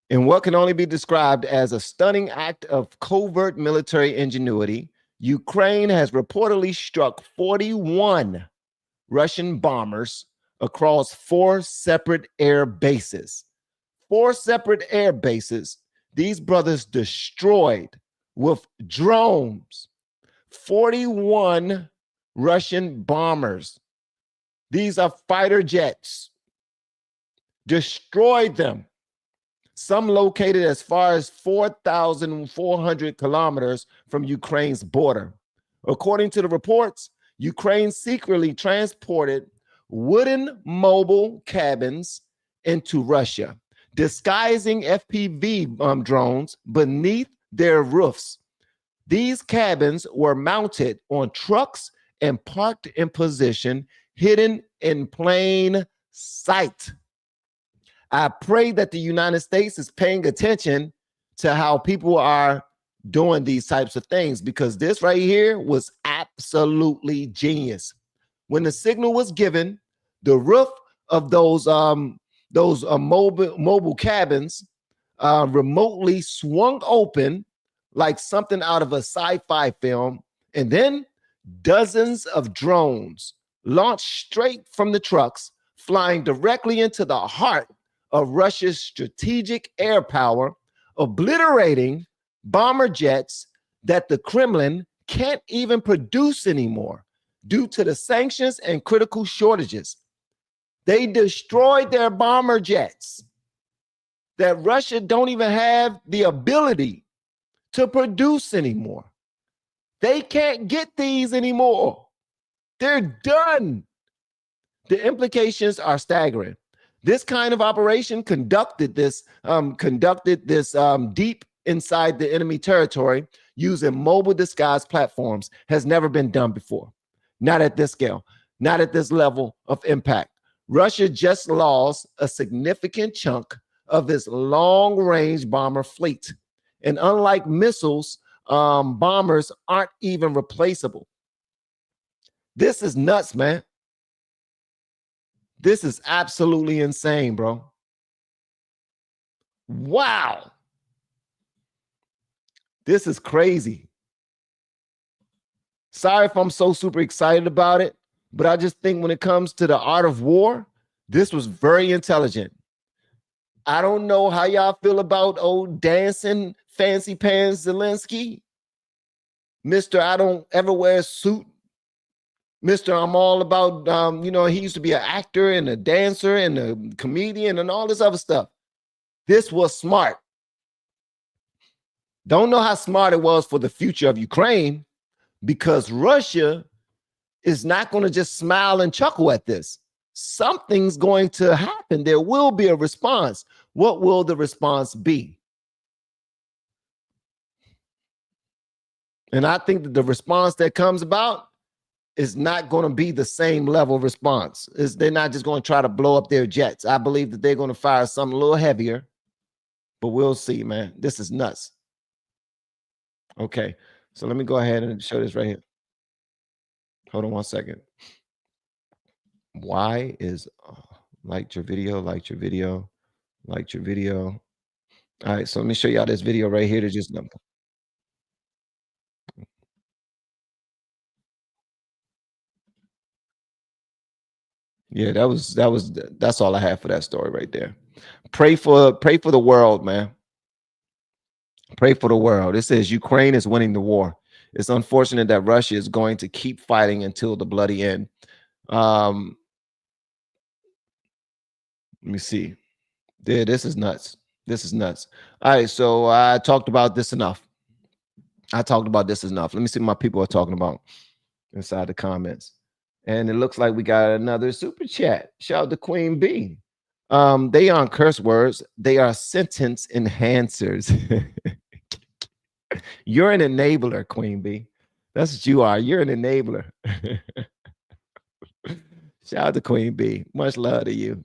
in what can only be described as a stunning act of covert military ingenuity, Ukraine has reportedly struck 41 Russian bombers across 4 separate air bases. 4 separate air bases. These brothers destroyed with drones 41 Russian bombers. These are fighter jets. Destroyed them. Some located as far as 4,400 kilometers from Ukraine's border. According to the reports, Ukraine secretly transported wooden mobile cabins into Russia, disguising FPV drones beneath their roofs. These cabins were mounted on trucks and parked in position, hidden in plain sight. I pray that the United States is paying attention to how people are doing these types of things, because this right here was absolutely genius. When the signal was given, the roof of those mobile cabins remotely swung open like something out of a sci-fi film, and then dozens of drones launched straight from the trucks, flying directly into the heart of Russia's strategic air power, obliterating bomber jets that the Kremlin can't even produce anymore due to the sanctions and critical shortages. They destroyed their bomber jets that Russia don't even have the ability to produce anymore. They can't get these anymore. They're done. The implications are staggering. This kind of operation conducted this deep inside the enemy territory using mobile disguise platforms has never been done before. Not at this scale, not at this level of impact. Russia just lost a significant chunk of its long-range bomber fleet. And unlike missiles, bombers aren't even replaceable. This is nuts, man. This is absolutely insane, bro. Wow. This is crazy. Sorry if I'm so super excited about it, but I just think when it comes to the art of war, this was very intelligent. I don't know how y'all feel about old dancing fancy pants Zelensky. Mr. I don't ever wear a suit. Mr. I'm all about, he used to be an actor and a dancer and a comedian and all this other stuff. This was smart. Don't know how smart it was for the future of Ukraine, because Russia is not going to just smile and chuckle at this. Something's going to happen. There will be a response. What will the response be? And I think that the response that comes about is not going to be the same level of response. They're not just going to try to blow up their jets. I believe that they're going to fire something a little heavier, but we'll see, man. This is nuts. Okay, so let me go ahead and show this right here. Hold on one second. Why is liked your video? All right, so let me show y'all this video right here to just yeah, that's all I have for that story right there. Pray for the world, man. Pray for the world. It says Ukraine is winning the war. It's unfortunate that Russia is going to keep fighting until the bloody end. Let me see. This is nuts. This is nuts. All right, so I talked about this enough. Let me see what my people are talking about inside the comments. And it looks like we got another super chat. Shout out to Queen B. They aren't curse words. They are sentence enhancers. You're an enabler, Queen B. That's what you are. You're an enabler. Shout out to Queen B. Much love to you.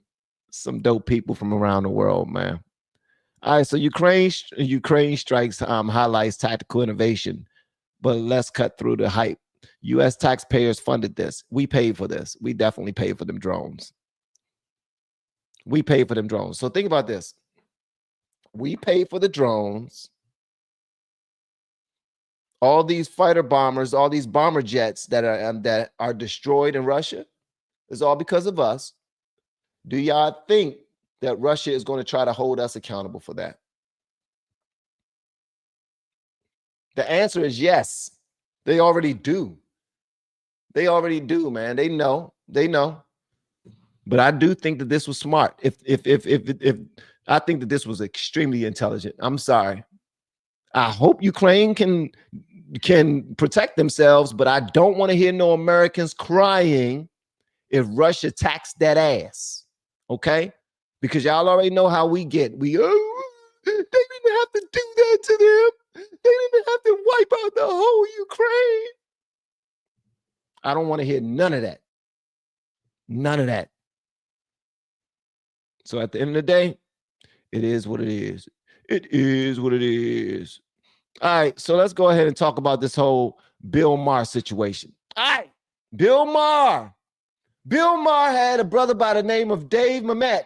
Some dope people from around the world, man. All right, so Ukraine strikes highlights tactical innovation, but let's cut through the hype. U.S. taxpayers funded this. We paid for this. We definitely paid for them drones. We paid for them drones. So think about this. We paid for the drones. All these fighter bombers, all these bomber jets that are destroyed in Russia, is all because of us. Do y'all think that Russia is going to try to hold us accountable for that? The answer is yes. They already do. They already do, man. They know. They know. But I do think that this was smart. If I think that this was extremely intelligent. I'm sorry. I hope Ukraine can protect themselves, but I don't want to hear no Americans crying if Russia attacks that ass. Okay? Because y'all already know how we get. They didn't have to do that to them. They didn't have to wipe out the whole Ukraine. I don't want to hear none of that. None of that. So at the end of the day, it is what it is. It is what it is. All right, so let's go ahead and talk about this whole Bill Maher situation. All right, Bill Maher. Bill Maher had a brother by the name of Dave Mamet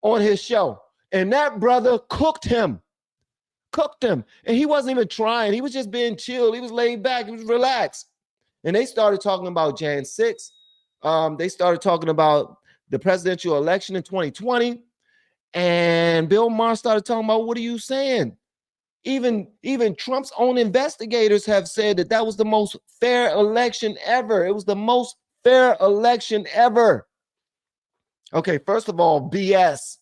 on his show, and that brother cooked him. And he wasn't even trying. He was just being chill. He was laid back. He was relaxed. And they started talking about Jan 6. They started talking about the presidential election in 2020. And Bill Maher started talking about, what are you saying? Even Trump's own investigators have said that that was the most fair election ever. It was the most fair election ever. Okay, first of all, BS.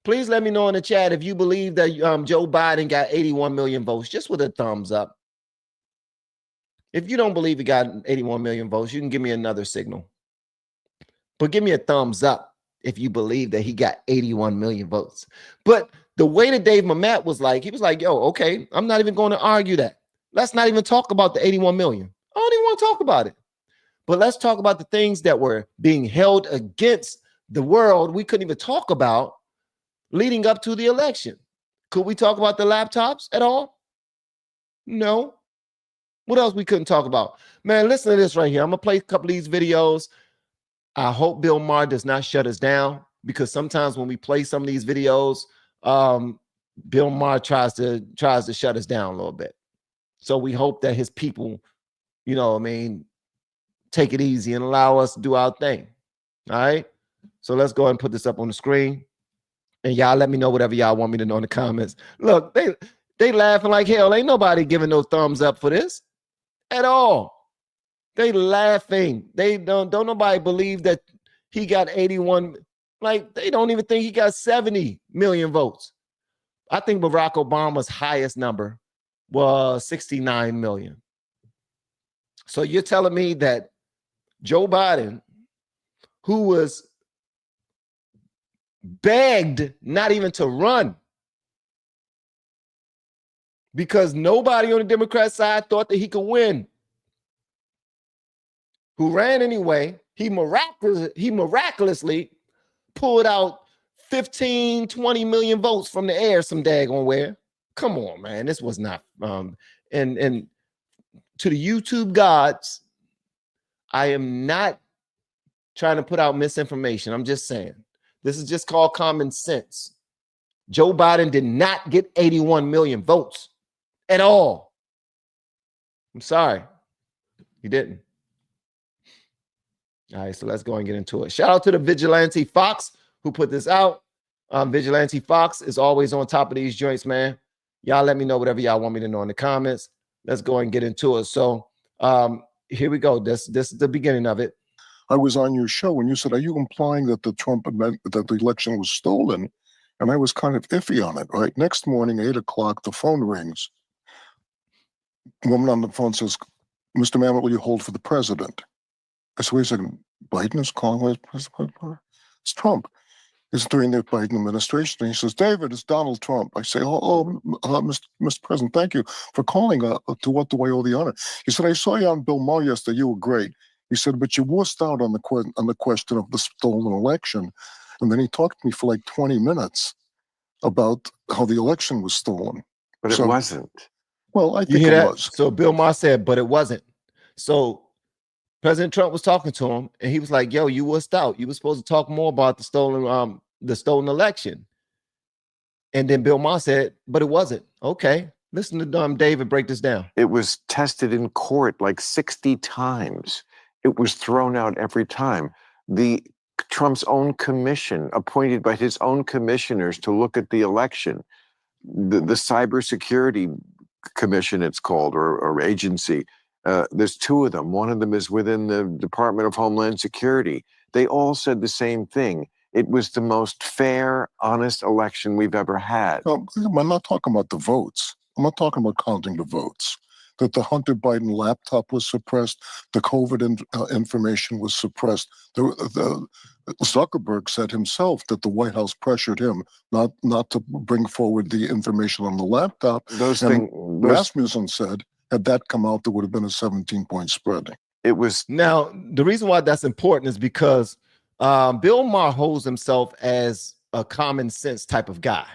Please let me know in the chat if you believe that Joe Biden got 81 million votes, just with a thumbs up. If you don't believe he got 81 million votes, you can give me another signal. But give me a thumbs up if you believe that he got 81 million votes. But the way that Dave Mamet was like, he was like, yo, okay, I'm not even going to argue that. Let's not even talk about the 81 million. I don't even want to talk about it. But let's talk about the things that were being held against the world we couldn't even talk about leading up to the election. Could we talk about the laptops at all? No. What else we couldn't talk about? Man, listen to this right here. I'm going to play a couple of these videos. I hope Bill Maher does not shut us down, because sometimes when we play some of these videos, Bill Maher tries to shut us down a little bit. So we hope that his people, you know what I mean, take it easy and allow us to do our thing. All right? So let's go ahead and put this up on the screen. And y'all let me know whatever y'all want me to know in the comments. Look, they laughing like hell. Ain't nobody giving no thumbs up for this at all. They laughing. They don't nobody believe that he got 81. Like, they don't even think he got 70 million votes. I think Barack Obama's highest number was 69 million. So you're telling me that Joe Biden, who was begged not even to run because nobody on the Democrat side thought that he could win, who ran anyway, he miraculously pulled out 15, 20 million votes from the air some daggone where. Come on, man. This was not and to the YouTube gods, I am not trying to put out misinformation. I'm just saying. This is just called common sense. Joe Biden did not get 81 million votes at all. I'm sorry. He didn't. All right, so let's go and get into it. Shout out to the Vigilante Fox who put this out. Vigilante Fox is always on top of these joints, man. Y'all let me know whatever y'all want me to know in the comments. Let's go and get into it. So here we go. This is the beginning of it. I was on your show and you said, are you implying that the election was stolen? And I was kind of iffy on it, right? Next morning, 8 o'clock, the phone rings. A woman on the phone says, Mr. Mamet, will you hold for the president? I said, wait a second, Biden is calling? It's Trump. It's during the Biden administration. And he says, David, it's Donald Trump. I say, Mr. President, thank you for calling. To what do I owe the honor? He said, I saw you on Bill Maher yesterday. You were great. He said, but you wussed out on the question of the stolen election. And then he talked to me for like 20 minutes about how the election was stolen. But it wasn't. Well, I You think hear it that? was. So Bill Maher said, but it wasn't. So President Trump was talking to him, and he was like, yo, you wussed out. You were supposed to talk more about the stolen election. And then Bill Maher said, but it wasn't. Okay. Listen to David break this down. It was tested in court like 60 times. It was thrown out every time. Trump's own commission, appointed by his own commissioners to look at the election, the cybersecurity commission, it's called, or agency. There's two of them. One of them is within the Department of Homeland Security. They all said the same thing. It was the most fair, honest election we've ever had. No, I'm not talking about the votes. I'm not talking about counting the votes. That the Hunter Biden laptop was suppressed, the COVID information was suppressed. Zuckerberg said himself that the White House pressured him not to bring forward the information on the laptop. Rasmussen said, had that come out, there would have been a 17-point spread. It was. Now, the reason why that's important is because Bill Maher holds himself as a common sense type of guy.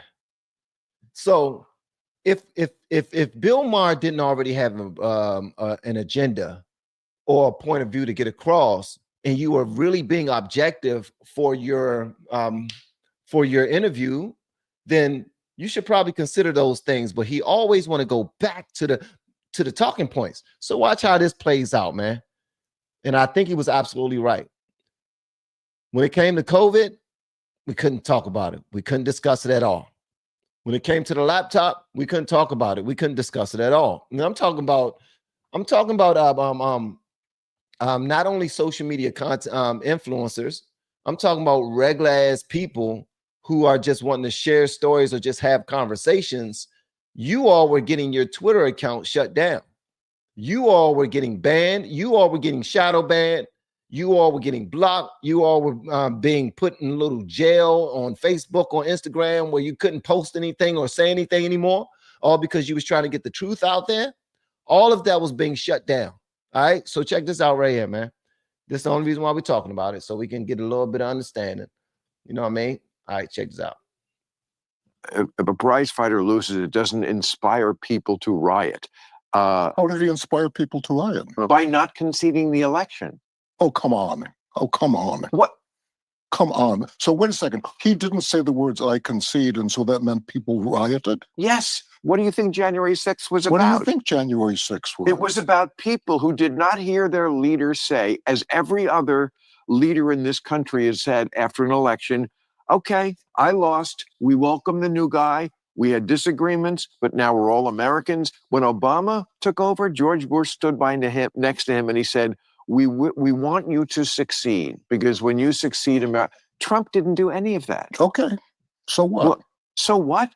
So if Bill Maher didn't already have an agenda or a point of view to get across, and you are really being objective for your interview, then you should probably consider those things. But he always want to go back to the talking points. So watch how this plays out, man. And I think he was absolutely right. When it came to COVID, we couldn't talk about it. We couldn't discuss it at all. When it came to the laptop, we couldn't talk about it. We couldn't discuss it at all. And I'm talking about not only social media content influencers. I'm talking about regular ass people who are just wanting to share stories or just have conversations. You all were getting your Twitter account shut down. You all were getting banned. You all were getting shadow banned. You all were getting blocked. You all were being put in a little jail on Facebook or Instagram where you couldn't post anything or say anything anymore, all because you was trying to get the truth out there. All of that was being shut down. All right. So check this out right here, man. This is the only reason why we're talking about it, so we can get a little bit of understanding. You know what I mean? All right, check this out. If a prize fighter loses, it doesn't inspire people to riot. How did he inspire people to riot? By not conceding the election. Oh, come on. Oh, come on. What? Come on. So wait a second. He didn't say the words "I concede," and so that meant people rioted? Yes. What do you think January 6th was about? What do you think January 6th was? It was about people who did not hear their leader say, as every other leader in this country has said after an election, okay, I lost. We welcome the new guy. We had disagreements, but now we're all Americans. When Obama took over, George Bush stood next to him and he said, we want you to succeed, because when you succeed, Trump didn't do any of that. Okay. So what? Well, so what?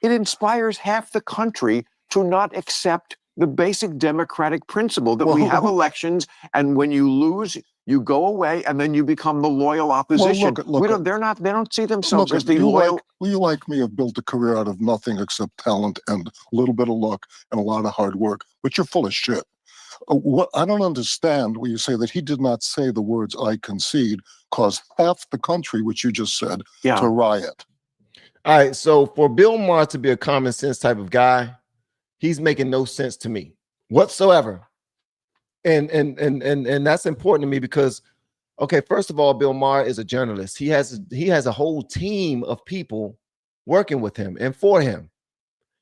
It inspires half the country to not accept the basic democratic principle that we have elections, and when you lose, you go away, and then you become the loyal opposition. They don't see themselves as the loyal. You like me have built a career out of nothing except talent and a little bit of luck and a lot of hard work, but you're full of shit. What I don't understand when you say that he did not say the words "I concede" caused half the country, which you just said, to riot. All right, so for Bill Maher to be a common sense type of guy, he's making no sense to me whatsoever. And that's important to me because, okay, first of all, Bill Maher is a journalist. He has a whole team of people working with him and for him.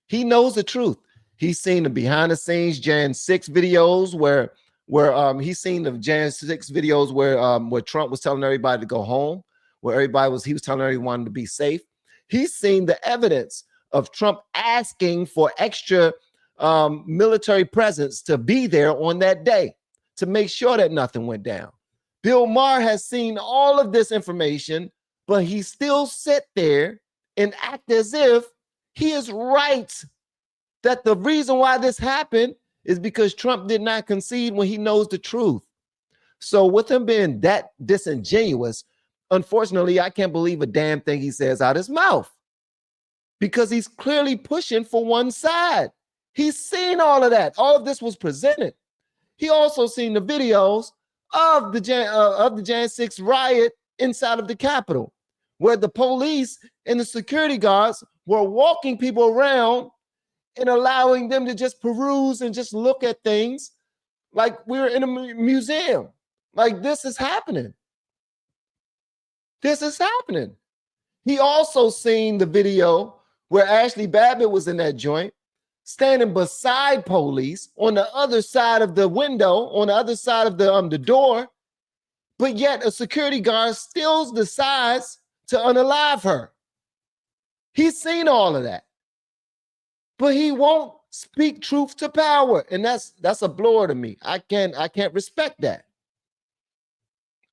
He knows the truth. He's seen the behind the scenes Jan 6 videos where he's seen the Jan 6 videos where Trump was telling everybody to go home, where he was telling everyone to be safe. He's seen the evidence of Trump asking for extra military presence to be there on that day to make sure that nothing went down. Bill Maher has seen all of this information, but he still sit there and act as if he is right, that the reason why this happened is because Trump did not concede when he knows the truth. So with him being that disingenuous, unfortunately, I can't believe a damn thing he says out his mouth, because he's clearly pushing for one side. He's seen all of that. All of this was presented. He also seen the videos of the Jan 6 riot inside of the Capitol, where the police and the security guards were walking people around and allowing them to just peruse and just look at things like we were in a museum. Like, this is happening. This is happening. He also seen the video where Ashley Babbitt was in that joint, standing beside police on the other side of the window, on the other side of the door, but yet a security guard still decides to unalive her. He's seen all of that, but he won't speak truth to power, and that's a blower to me. I can't respect that.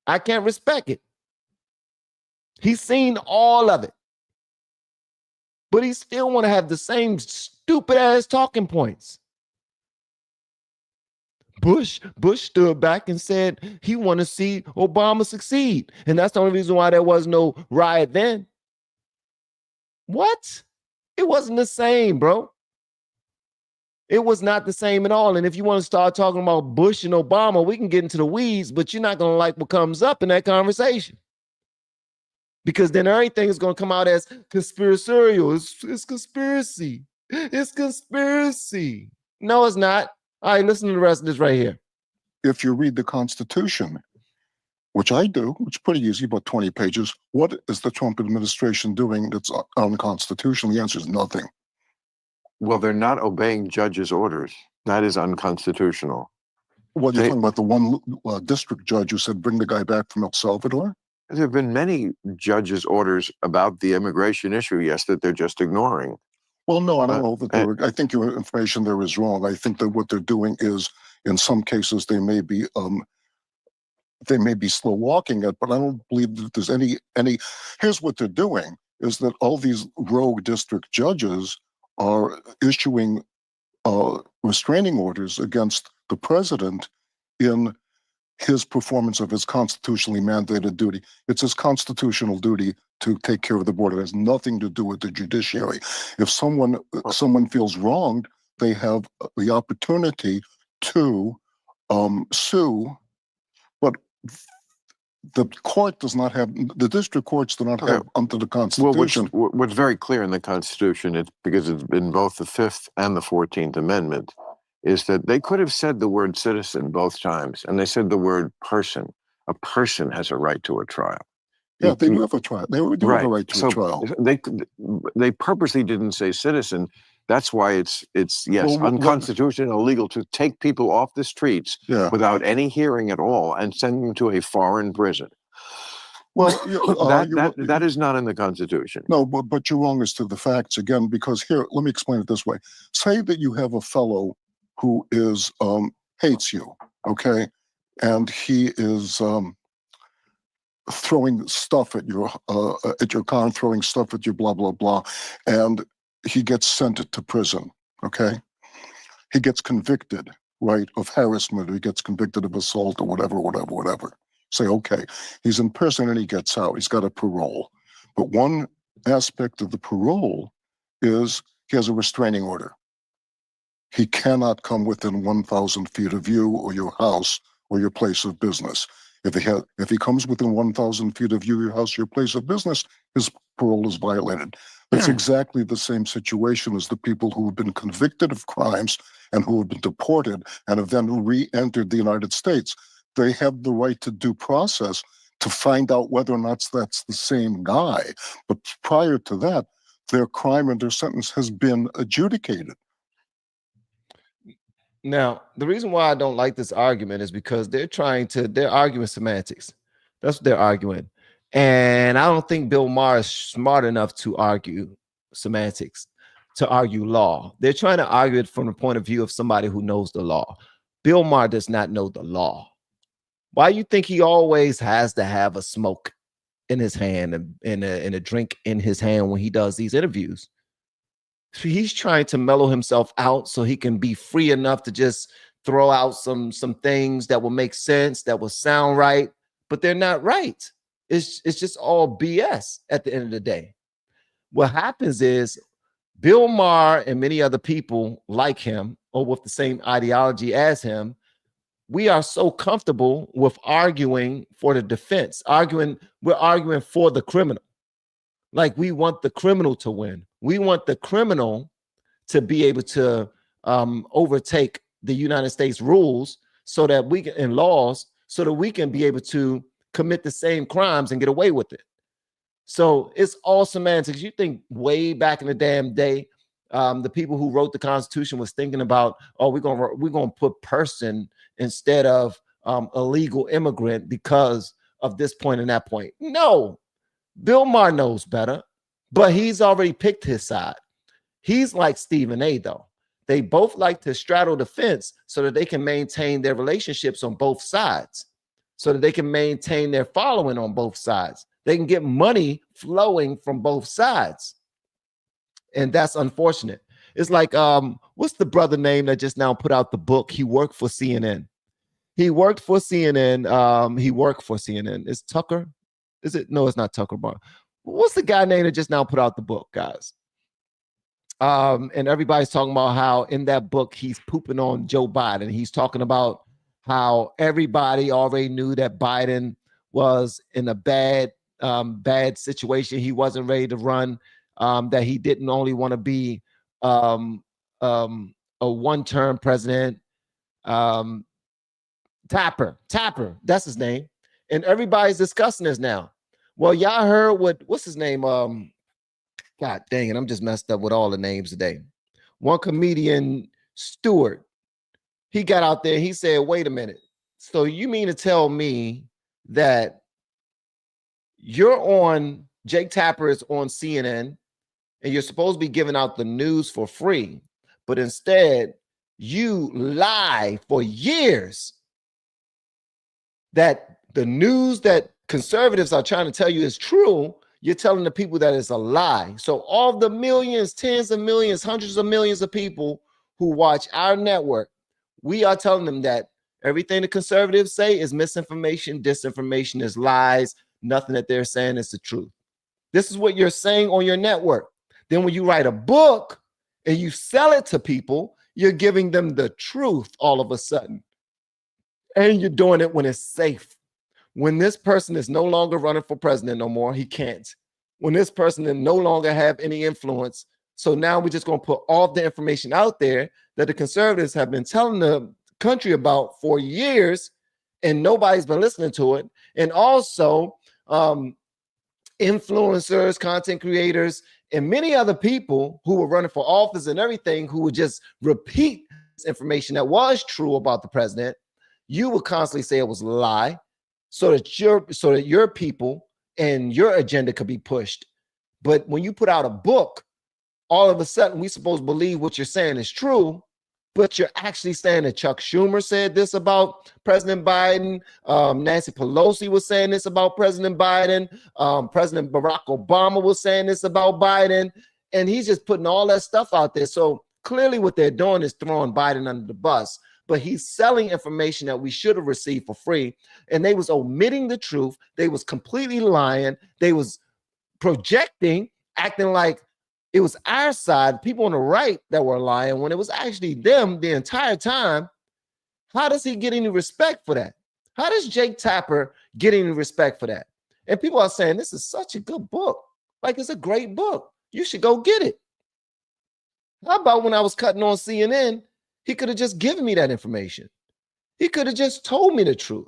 I can't respect it. He's seen all of it, but he still want to have the same stupid ass talking points. Bush stood back and said he want to see Obama succeed, and that's the only reason why there was no riot then. What? It wasn't the same, bro. It was not the same at all. And if you want to start talking about Bush and Obama, we can get into the weeds, but you're not going to like what comes up in that conversation, because then everything is going to come out as conspiratorial. It's conspiracy. It's conspiracy. No, it's not. All right, listen to the rest of this right here. If you read the Constitution, which I do, which is pretty easy, about 20 pages, what is the Trump administration doing that's unconstitutional? The answer is nothing. Well, they're not obeying judges' orders. That is unconstitutional. What are you talking about? The one district judge who said, bring the guy back from El Salvador? There have been many judges' orders about the immigration issue, yes, that they're just ignoring. Well, no, I don't know that I think your information there is wrong. I think that what they're doing is, in some cases, they may be slow walking it, but I don't believe that there's any. Here's what they're doing: is that all these rogue district judges are issuing restraining orders against the president in his performance of his constitutionally mandated duty. It's his constitutional duty to take care of the border. It has nothing to do with the judiciary. If someone feels wronged, they have the opportunity to sue, but the court does not have, the district courts do not have under the Constitution. Well, what's very clear in the Constitution, it's because it's been both the 5th and the 14th Amendment, is that they could have said the word citizen both times, and they said the word person. A person has a right to a trial. Yeah, they do have a trial. They do have a right to a trial. They purposely didn't say citizen. That's why it's unconstitutional, illegal to take people off the streets without any hearing at all and send them to a foreign prison. Well, that is not in the Constitution. No, but you're wrong as to the facts again, because here, let me explain it this way. Say that you have a fellow who is hates you, okay, and he is throwing stuff at your car and throwing stuff at you, blah blah blah, and he gets sent to prison. Okay, he gets convicted, right, of harassment, or he gets convicted of assault, or whatever. Say, okay, he's in prison and he gets out. He's got a parole, but one aspect of the parole is he has a restraining order. He cannot come within 1,000 feet of you or your house or your place of business. If he comes within 1,000 feet of you, your house, your place of business, his parole is violated. It's exactly the same situation as the people who have been convicted of crimes and who have been deported and have then re-entered the United States. They have the right to due process to find out whether or not that's the same guy. But prior to that, their crime and their sentence has been adjudicated. Now, the reason why I don't like this argument is because they're arguing semantics. That's what they're arguing. And I don't think Bill Maher is smart enough to argue semantics. to argue law. They're trying to argue it from the point of view of somebody who knows the law. Bill Maher does not know the law. Why you think he always has to have a smoke in his hand and a drink in his hand when he does these interviews? So he's trying to mellow himself out so he can be free enough to just throw out some things that will make sense, that will sound right, but they're not right. It's just all BS at the end of the day. What happens is Bill Maher and many other people like him or with the same ideology as him, we are so comfortable with arguing for the defense, we're arguing for the criminal. Like we want the criminal to win. We want the criminal to be able to overtake the United States rules so that we can, and laws, so that we can be able to commit the same crimes and get away with it. So it's all semantics. You think way back in the damn day, the people who wrote the Constitution was thinking about, oh, we're gonna put person instead of illegal immigrant because of this point and that point. No, Bill Maher knows better, but he's already picked his side. He's like Stephen A. though. They both like to straddle the fence so that they can maintain their relationships on both sides, so that they can maintain their following on both sides. They can get money flowing from both sides. And that's unfortunate. It's like, what's the brother name that just now put out the book? He worked for CNN. He worked for CNN. Is Tucker? Is it? No, it's not Tucker Barr. What's the guy name that just now put out the book, guys? And everybody's talking about how in that book he's pooping on Joe Biden. He's talking about how everybody already knew that Biden was in a bad situation. He wasn't ready to run. That he didn't only want to be a one-term president. Tapper, that's his name. And everybody's discussing this now. Well, y'all heard what's his name? God dang it, I'm just messed up with all the names today. One comedian, Stewart, he got out there, he said, wait a minute. So you mean to tell me that Jake Tapper is on CNN and you're supposed to be giving out the news for free, but instead you lie for years that the news that conservatives are trying to tell you is true, you're telling the people that it's a lie. So all the millions, tens of millions, hundreds of millions of people who watch our network, we are telling them that everything the conservatives say is misinformation, disinformation, is lies. Nothing that they're saying is the truth. This is what you're saying on your network. Then when you write a book and you sell it to people, you're giving them the truth all of a sudden. And you're doing it when it's safe. When this person is no longer running for president no more, he can't. When this person can no longer have any influence. So now we're just going to put all the information out there that the conservatives have been telling the country about for years, and nobody's been listening to it. And also influencers, content creators, and many other people who were running for office and everything who would just repeat this information that was true about the president. You would constantly say it was a lie so that your people and your agenda could be pushed. But when you put out a book, all of a sudden we supposed to believe what you're saying is true, but you're actually saying that Chuck Schumer said this about President Biden. Nancy Pelosi was saying this about President Biden. President Barack Obama was saying this about Biden. And he's just putting all that stuff out there. So clearly what they're doing is throwing Biden under the bus. But he's selling information that we should have received for free. And they was omitting the truth. They was completely lying. They was projecting, acting like it was our side, people on the right that were lying when it was actually them the entire time. How does he get any respect for that? How does Jake Tapper get any respect for that? And people are saying, this is such a good book. Like, it's a great book. You should go get it. How about when I was cutting on CNN, he could have just given me that information. He could have just told me the truth.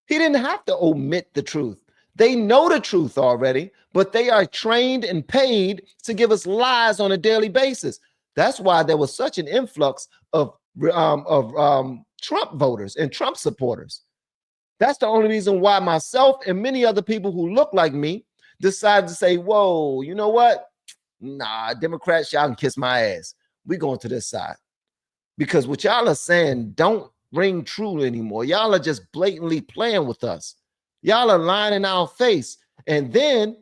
He didn't have to omit the truth. They know the truth already, but they are trained and paid to give us lies on a daily basis. That's why there was such an influx of Trump voters and Trump supporters. That's the only reason why myself and many other people who look like me decided to say, whoa, you know what? Nah, Democrats, y'all can kiss my ass. We going to this side. Because what y'all are saying don't ring true anymore. Y'all are just blatantly playing with us. Y'all are lying in our face. And then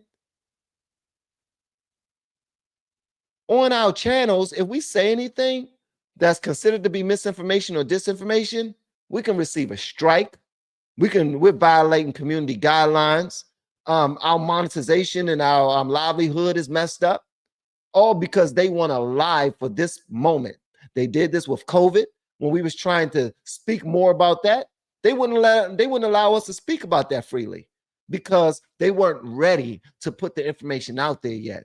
on our channels, if we say anything that's considered to be misinformation or disinformation, we can receive a strike. We're violating community guidelines. Our monetization and our livelihood is messed up, all because they want to lie for this moment. They did this with COVID when we was trying to speak more about that. They wouldn't allow us to speak about that freely because they weren't ready to put the information out there yet.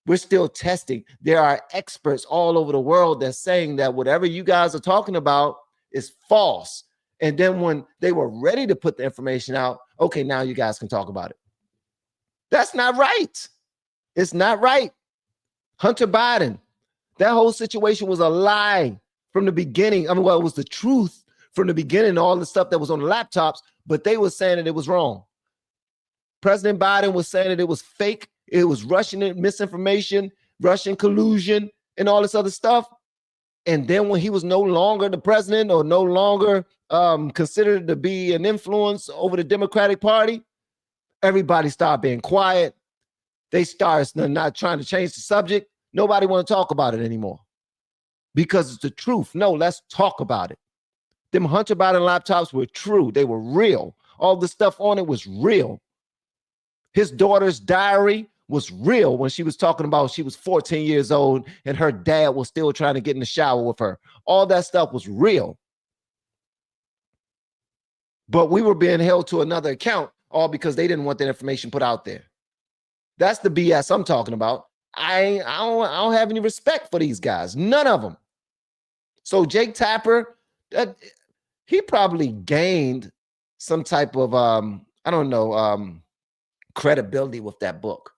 We're still testing. There are experts all over the world that's saying that whatever you guys are talking about is false. And then when they were ready to put the information out, okay, now you guys can talk about it. That's not right. It's not right. Hunter Biden, that whole situation was a lie from the beginning. I mean, well, it was the truth from the beginning, all the stuff that was on the laptops, but they were saying that it was wrong. President Biden was saying that it was fake. It was Russian misinformation, Russian collusion, and all this other stuff. And then when he was no longer the president or no longer considered to be an influence over the Democratic Party, everybody started being quiet. They started not trying to change the subject. Nobody want to talk about it anymore because it's the truth. No, let's talk about it. Them Hunter Biden laptops were true. They were real. All the stuff on it was real. His daughter's diary was real when she was talking about she was 14 years old and her dad was still trying to get in the shower with her. All that stuff was real. But we were being held to another account all because they didn't want that information put out there. That's the BS I'm talking about. I don't have any respect for these guys. None of them. So Jake Tapper, he probably gained some type of, I don't know, credibility with that book.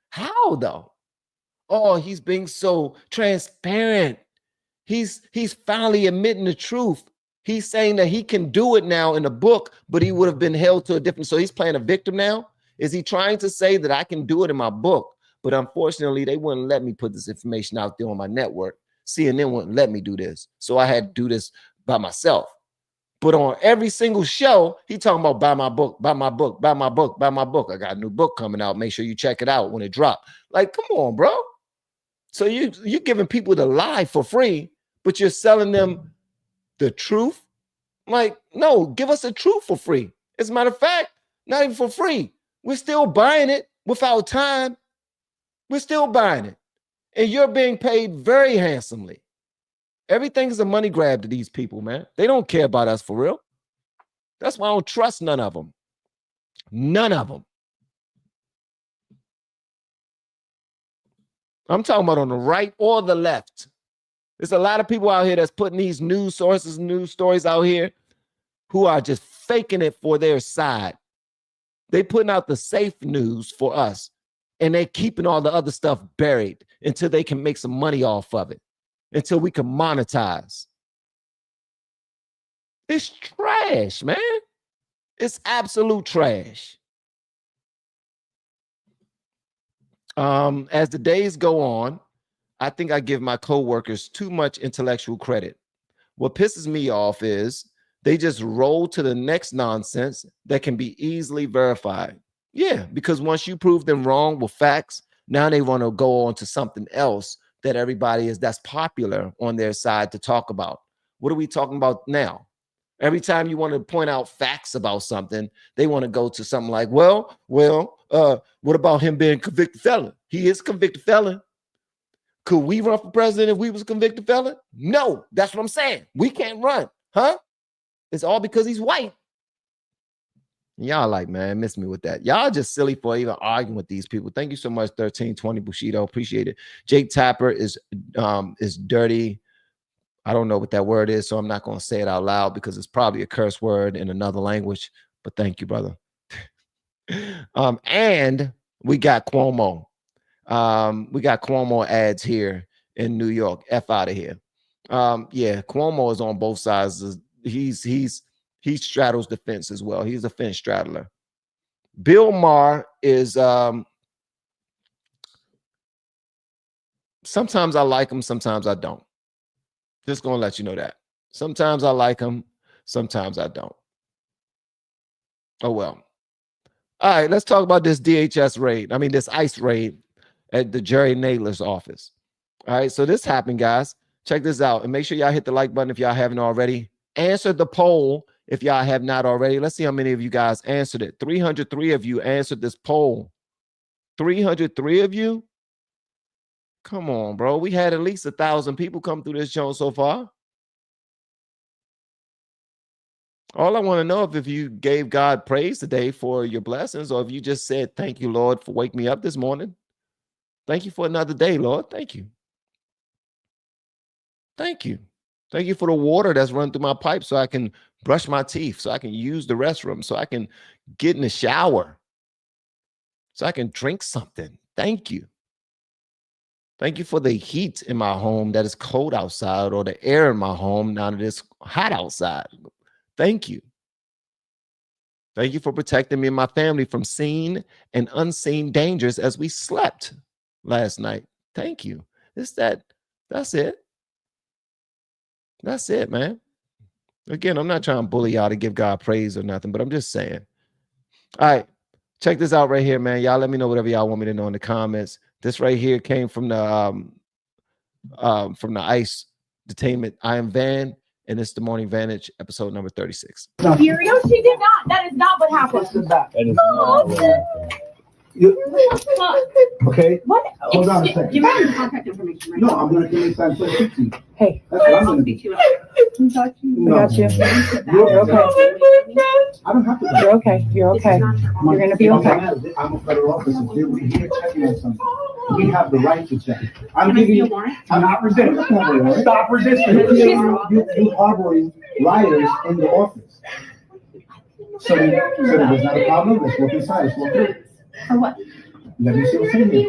How though? Oh, he's being so transparent. He's finally admitting the truth. He's saying that he can do it now in a book, but he would have been held to a different. So he's playing a victim now. Is he trying to say that I can do it in my book? But unfortunately, they wouldn't let me put this information out there on my network. CNN wouldn't let me do this. So I had to do this by myself. But on every single show, he talking about buy my book, buy my book, buy my book, buy my book. I got a new book coming out. Make sure you check it out when it drops. Like, come on, bro. So you're giving people the lie for free, but you're selling them the truth. Like, no, give us the truth for free. As a matter of fact, not even for free. We're still buying it without time. We're still buying it. And you're being paid very handsomely. Everything is a money grab to these people, man. They don't care about us for real. That's why I don't trust none of them. None of them. I'm talking about on the right or the left. There's a lot of people out here that's putting these news sources, news stories out here who are just faking it for their side. They putting out the safe news for us, and they keeping all the other stuff buried until they can make some money off of it, until we can monetize. It's trash, man. It's absolute trash. As the days go on, I think I give my coworkers too much intellectual credit. What pisses me off is they just roll to the next nonsense that can be easily verified. Yeah, because once you prove them wrong with facts, now they want to go on to something else that everybody is that's popular on their side to talk about. What are we talking about now? Every time you want to point out facts about something, they want to go to something like, well, what about him being convicted felon? He is convicted felon. Could we run for president if we was a convicted felon? No, that's what I'm saying. We can't run, huh? It's all because he's white. Y'all like, man, miss me with that. Y'all just silly for even arguing with these people. Thank you so much, 1320 Bushido. Appreciate it. Jake Tapper is dirty. I don't know what that word is, so I'm not going to say it out loud because it's probably a curse word in another language. But thank you, brother. And we got Cuomo. We got Cuomo ads here in New York. F out of here. Yeah, Cuomo is on both sides. He straddles the fence as well. He's a fence straddler. Bill Maher is Sometimes I like them, sometimes I don't. Just gonna let you know that. Sometimes I like them, sometimes I don't. Oh well. All right, let's talk about this DHS raid. I mean, this ICE raid at the Jerry Nadler's office. All right, so this happened, guys. Check this out, and make sure y'all hit the like button if y'all haven't already. Answer the poll if y'all have not already. Let's see how many of you guys answered it. 303 of you answered this poll. 303 of you? Come on, bro. We had at least 1,000 people come through this show so far. All I want to know if you gave God praise today for your blessings, or if you just said, thank you, Lord, for waking me up this morning. Thank you for another day, Lord. Thank you. Thank you. Thank you for the water that's run through my pipe so I can brush my teeth, so I can use the restroom, so I can get in the shower, so I can drink something. Thank you. Thank you for the heat in my home that is cold outside, or the air in my home now that it's hot outside. Thank you. Thank you for protecting me and my family from seen and unseen dangers as we slept last night. Thank you. That's it. That's it, man. Again, I'm not trying to bully y'all to give God praise or nothing, but I'm just saying. All right, check this out right here, man. Y'all let me know whatever y'all want me to know in the comments. This right here came from the ICE detainment. I am Van, and it's the Morning Vantage, episode number 36. No, she did not. That is not what happened. That is not what happened. Okay. What? Hold on a second. You have your contact information, right? No, I'm gonna give you time to speak to you. Hey. That's what I'm gonna do. No. I got you. You're okay. I don't have to. You're okay. You're okay. You're gonna be okay. I'm a federal officer. We're here checking on something. We have the right to check. I'm giving you. I'm not resisting. Stop resisting. You harboring rioters in the office. So there's not a problem. Let's walk inside. Let's walk through. For what? Let me see what's in here.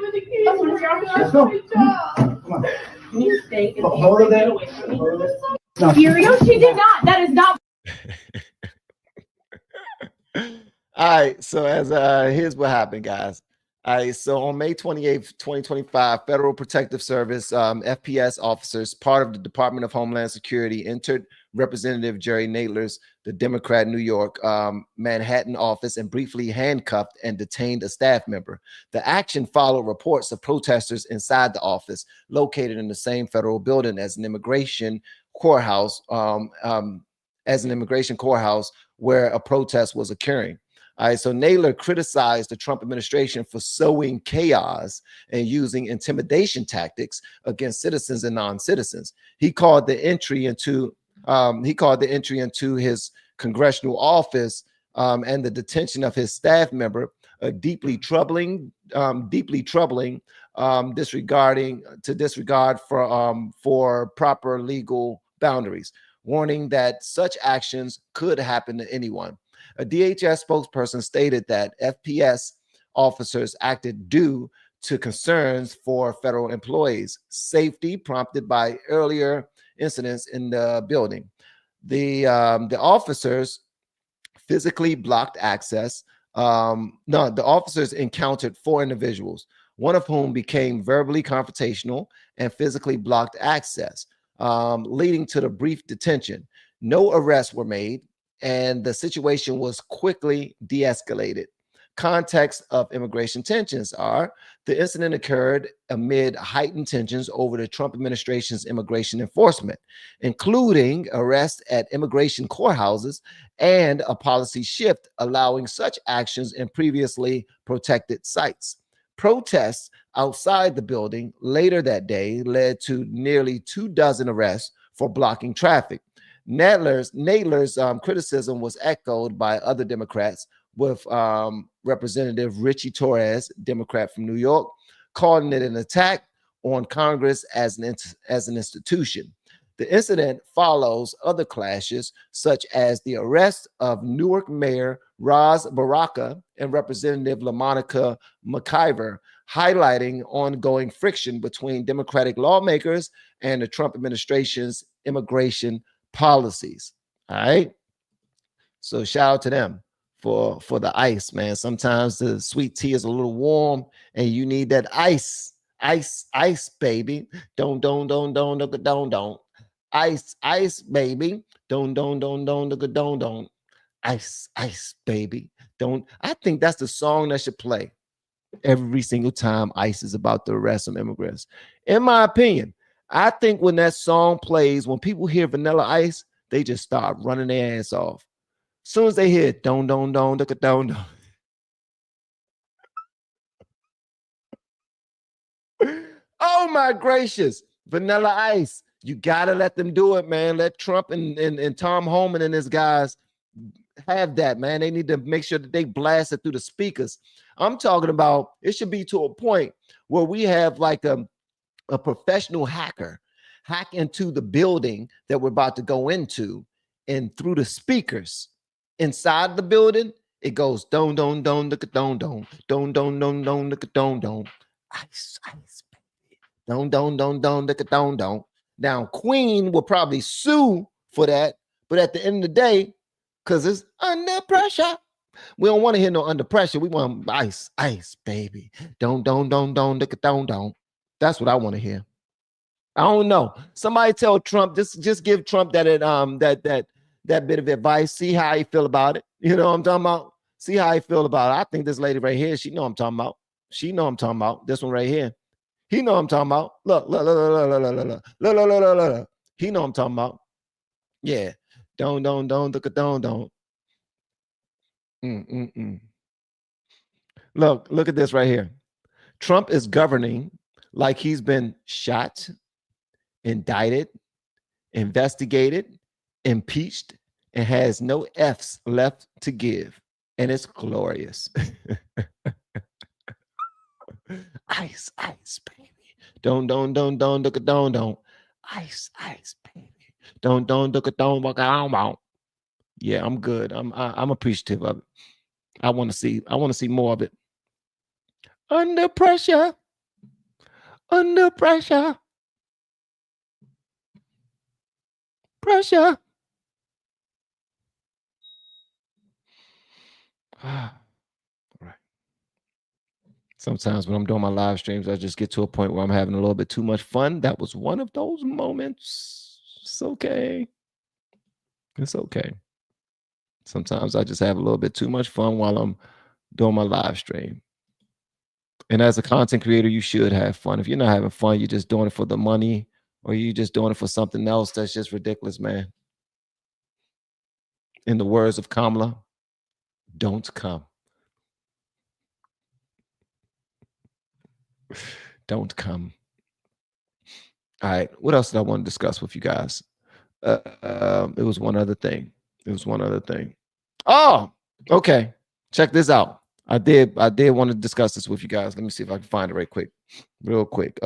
Let's go. Come on. Hold it there. No. She did not. That is not. All right, so as here's what happened, guys. All right, so on May 28th, 2025, Federal Protective Service FPS officers, part of the Department of Homeland Security, entered Representative Jerry Nadler's, the Democrat New York Manhattan office, and briefly handcuffed and detained a staff member. The action followed reports of protesters inside the office, located in the same federal building as an immigration courthouse, where a protest was occurring. All right, so Nadler criticized the Trump administration for sowing chaos and using intimidation tactics against citizens and non-citizens. He called the entry into his congressional office and the detention of his staff member a deeply troubling disregard for proper legal boundaries, warning that such actions could happen to anyone. A DHS spokesperson stated that FPS officers acted due to concerns for federal employees' safety prompted by earlier incidents in the building. The officers physically blocked access. The officers encountered 4 individuals, one of whom became verbally confrontational and physically blocked access, leading to the brief detention. No arrests were made, and the situation was quickly de-escalated. Context of immigration tensions are: the incident occurred amid heightened tensions over the Trump administration's immigration enforcement, including arrests at immigration courthouses and a policy shift allowing such actions in previously protected sites. Protests outside the building later that day led to nearly 24 arrests for blocking traffic. Nadler's criticism was echoed by other Democrats, with Representative Richie Torres, Democrat from New York, calling it an attack on Congress as an institution. The incident follows other clashes, such as the arrest of Newark Mayor Raz Baraka and Representative LaMonica McIver, highlighting ongoing friction between Democratic lawmakers and the Trump administration's immigration policies. All right. So shout out to them for the ice, man. Sometimes the sweet tea is a little warm and you need that ice Ice, ice, baby. Don't. Ice, ice, baby. Don't. Ice, ice, baby. Don't. I think that's the song that should play every single time ICE is about to arrest some immigrants. In my opinion, I think when that song plays, when people hear Vanilla Ice, they just start running their ass off. As soon as they hear don't. Oh my gracious. Vanilla Ice. You gotta let them do it, man. Let Trump and Tom Homan and his guys have that, man. They need to make sure that they blast it through the speakers. I'm talking about it should be to a point where we have like a professional hacker hack into the building that we're about to go into, and through the speakers inside the building, it goes don. Ice, ice, don. Now, Queen will probably sue for that, but at the end of the day, because it's under pressure, we don't want to hear no under pressure. We want ice, ice, baby. Don't. That's what I want to hear. I don't know. Somebody tell Trump, just give Trump that bit of advice. See how he feel about it. You know what I'm talking about? See how he feel about it. I think this lady right here, she know I'm talking about. She know I'm talking about. This one right here. He know I'm talking about. Look. He know I'm talking about. Yeah. Don't. Look at this right here. Trump is governing like he's been shot, indicted, investigated, impeached, and has no F's left to give. And it's glorious. Ice, ice, baby. Don't. Ice, ice, baby. Don't. Yeah, I'm good. I'm appreciative of it. I want to see more of it. Under pressure. Under pressure. Pressure. Right. Sometimes when I'm doing my live streams, I just get to a point where I'm having a little bit too much fun. That was one of those moments. It's okay. It's okay. Sometimes I just have a little bit too much fun while I'm doing my live stream. And as a content creator, you should have fun. If you're not having fun, you're just doing it for the money, or you're just doing it for something else that's just ridiculous, man. In the words of Kamala, don't come. Don't come. All right. What else did I want to discuss with you guys? It was one other thing. Oh, okay. Check this out. I did want to discuss this with you guys. Let me see if I can find it real quick.